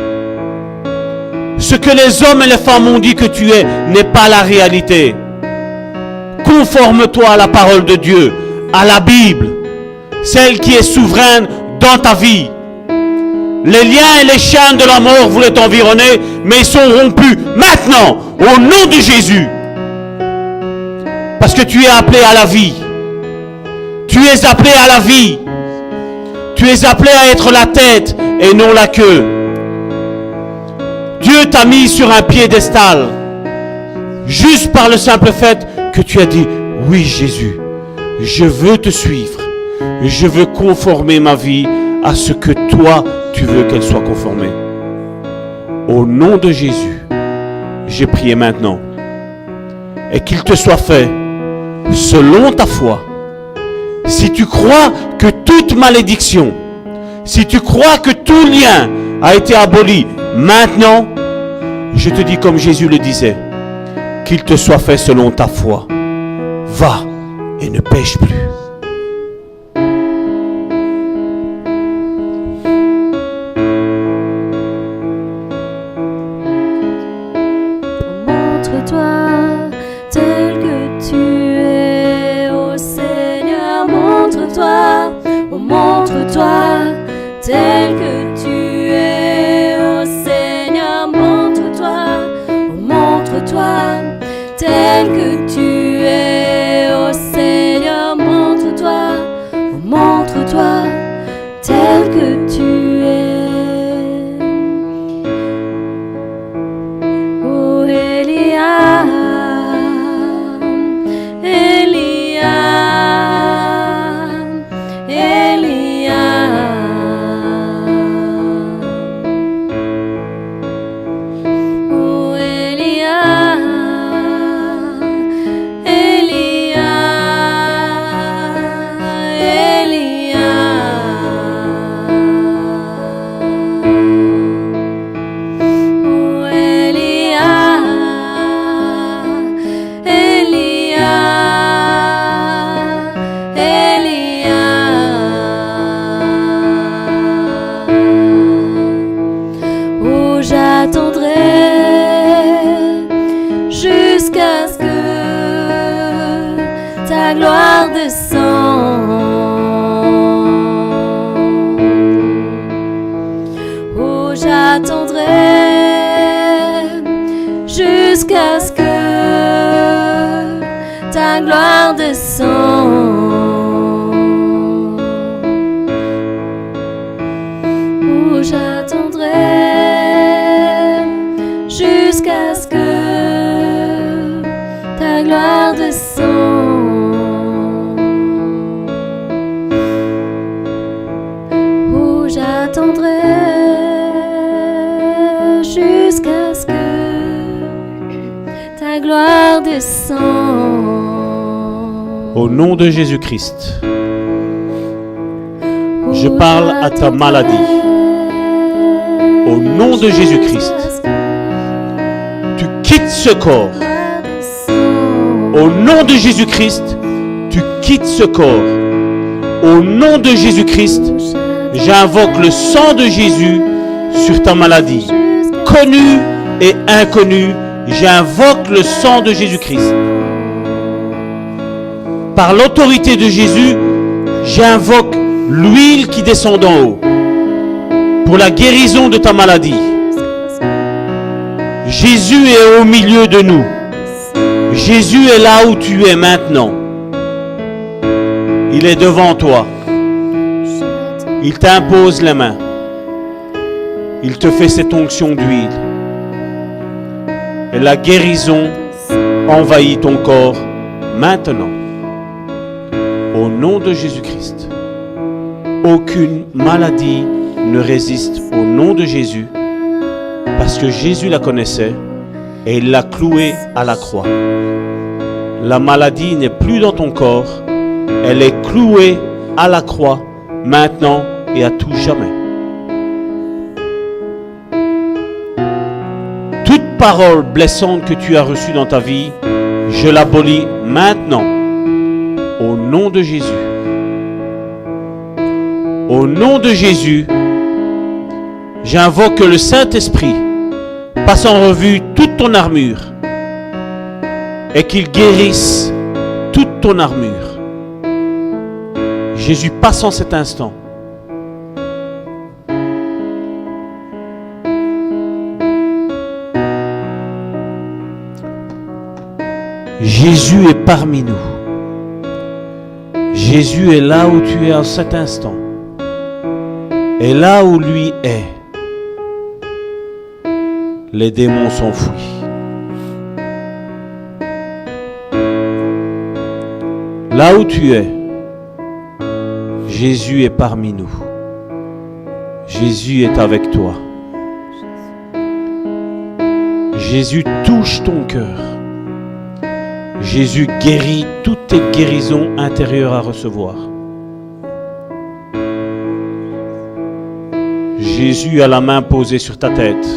Ce que les hommes et les femmes ont dit que tu es n'est pas la réalité. Conforme-toi à la parole de Dieu, à la Bible, celle qui est souveraine dans ta vie. Les liens et les chaînes de la mort voulaient t'environner, mais ils sont rompus maintenant, au nom de Jésus. Parce que tu es appelé à la vie. Tu es appelé à la vie. Tu es appelé à être la tête et non la queue. Dieu t'a mis sur un piédestal, juste par le simple fait que tu as dit, oui Jésus, je veux te suivre. Je veux conformer ma vie à ce que toi, tu veux qu'elle soit conformée. Au nom de Jésus, j'ai prié maintenant. Et qu'il te soit fait selon ta foi. Si tu crois que toute malédiction, si tu crois que tout lien a été aboli, maintenant, je te dis comme Jésus le disait, qu'il te soit fait selon ta foi. Va et ne pêche plus. Tel que tu es, ô Seigneur, montre-toi, oh, montre-toi, tel que tu es, ô Seigneur, montre-toi, oh, montre-toi, tel que tu es. Oh Eliam, Eliam, Eliam. Jusqu'à ce que ta gloire descende. Oh, j'attendrai jusqu'à ce que ta gloire descende. descends. Au nom de Jésus-Christ, je parle à ta maladie. Au nom de Jésus-Christ, tu quittes ce corps. Au nom de Jésus-Christ, tu quittes ce corps. Au nom de Jésus-Christ, j'invoque le sang de Jésus sur ta maladie. Connue et inconnue, j'invoque le sang de Jésus-Christ. Par l'autorité de Jésus, j'invoque l'huile qui descend d'en haut pour la guérison de ta maladie. Jésus est au milieu de nous. Jésus est là où tu es maintenant. Il est devant toi. Il t'impose les mains. Il te fait cette onction d'huile. Et la guérison envahit ton corps maintenant. Au nom de Jésus-Christ. Aucune maladie ne résiste au nom de Jésus. Parce que Jésus la connaissait et il l'a clouée à la croix. La maladie n'est plus dans ton corps. Elle est clouée à la croix maintenant et à tout jamais. Toute parole blessante que tu as reçue dans ta vie, je l'abolis maintenant au nom de Jésus. Au nom de Jésus, j'invoque que le Saint-Esprit passe en revue toute ton armure et qu'il guérisse toute ton armure. Jésus passe en cet instant. Jésus est parmi nous. Jésus est là où tu es en cet instant. Et là où lui est, les démons s'enfuient. Là où tu es, Jésus est parmi nous. Jésus est avec toi. Jésus touche ton cœur. Jésus guérit toutes tes guérisons intérieures à recevoir. Jésus a la main posée sur ta tête.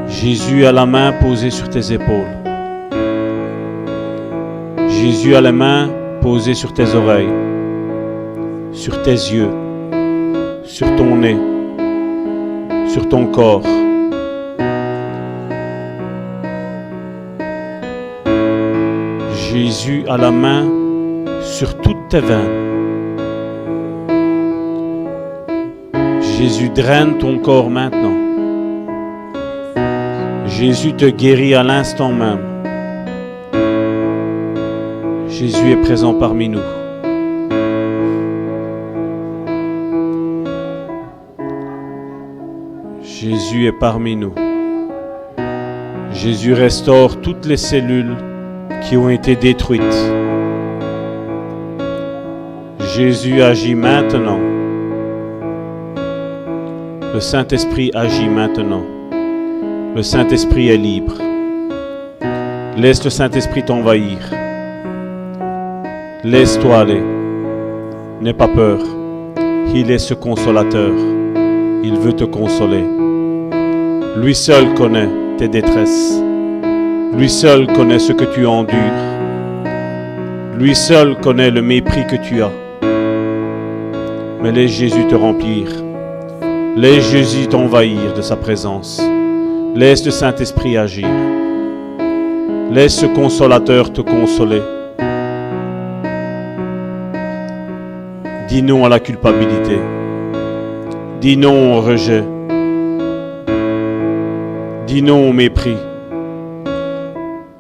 Jésus a la main posée sur tes épaules. Jésus a la main posée sur tes oreilles, sur tes yeux, sur ton nez, sur ton corps. Jésus a la main sur toutes tes veines. Jésus draine ton corps maintenant. Jésus te guérit à l'instant même. Jésus est présent parmi nous. Jésus est parmi nous. Jésus restaure toutes les cellules qui ont été détruites. Jésus agit maintenant. Le Saint-Esprit agit maintenant. Le Saint-Esprit est libre. Laisse le Saint-Esprit t'envahir. Laisse-toi aller. N'aie pas peur. Il est ce consolateur. Il veut te consoler. Lui seul connaît tes détresses. Lui seul connaît ce que tu endures. Lui seul connaît le mépris que tu as. Mais laisse Jésus te remplir. Laisse Jésus t'envahir de sa présence. Laisse le Saint-Esprit agir. Laisse ce consolateur te consoler. Dis non à la culpabilité. Dis non au rejet. Dis non au mépris.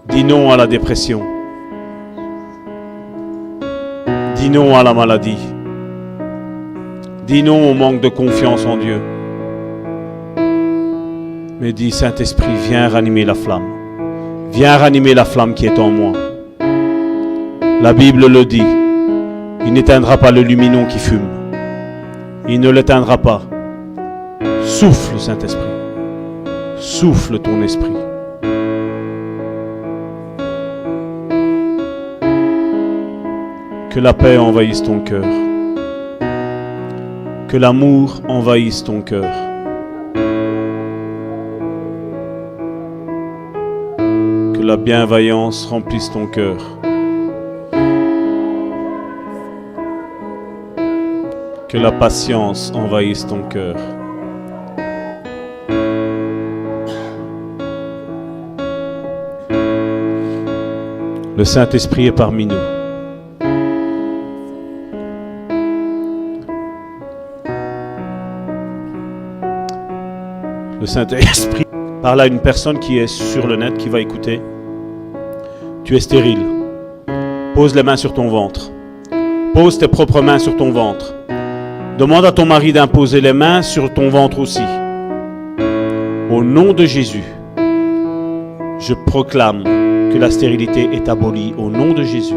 Dis non à la dépression. Dis non à la maladie. Dis non au manque de confiance en Dieu. Mais dis, Saint-Esprit, viens ranimer la flamme. Viens ranimer la flamme qui est en moi. La Bible le dit. Il n'éteindra pas le luminon qui fume. Il ne l'éteindra pas. Souffle, Saint-Esprit. Souffle ton esprit. Que la paix envahisse ton cœur. Que l'amour envahisse ton cœur. Que la bienveillance remplisse ton cœur. Que la patience envahisse ton cœur. Le Saint-Esprit est parmi nous. Le Saint-Esprit parle à une personne qui est sur le net, qui va écouter. Tu es stérile. Pose les mains sur ton ventre. Pose tes propres mains sur ton ventre. Demande à ton mari d'imposer les mains sur ton ventre aussi. Au nom de Jésus, je proclame que la stérilité est abolie au nom de Jésus.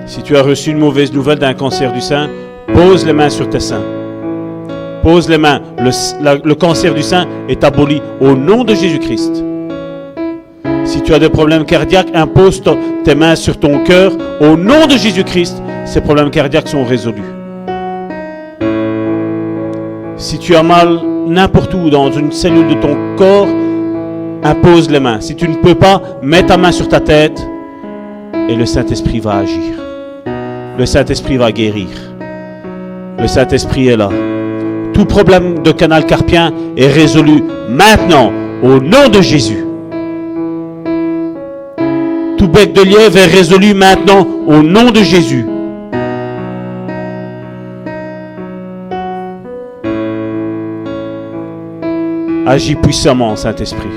Si tu as reçu une mauvaise nouvelle d'un cancer du sein, pose les mains sur tes seins. Pose les mains. Le cancer du sein est aboli au nom de Jésus-Christ. Si tu as des problèmes cardiaques, impose tes mains sur ton cœur. Au nom de Jésus-Christ, ces problèmes cardiaques sont résolus. Si tu as mal n'importe où dans une cellule de ton corps, impose les mains. Si tu ne peux pas, mets ta main sur ta tête et le Saint-Esprit va agir. Le Saint-Esprit va guérir. Le Saint-Esprit est là. Tout problème de canal carpien est résolu maintenant au nom de Jésus. Tout bec de lièvre est résolu maintenant au nom de Jésus. Agis puissamment, Saint-Esprit.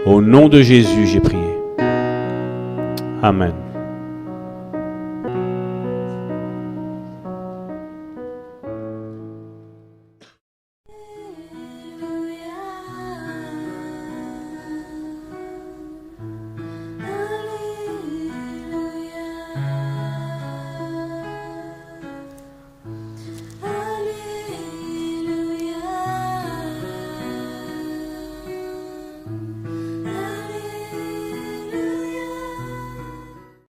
Au nom de Jésus, j'ai prié. Amen.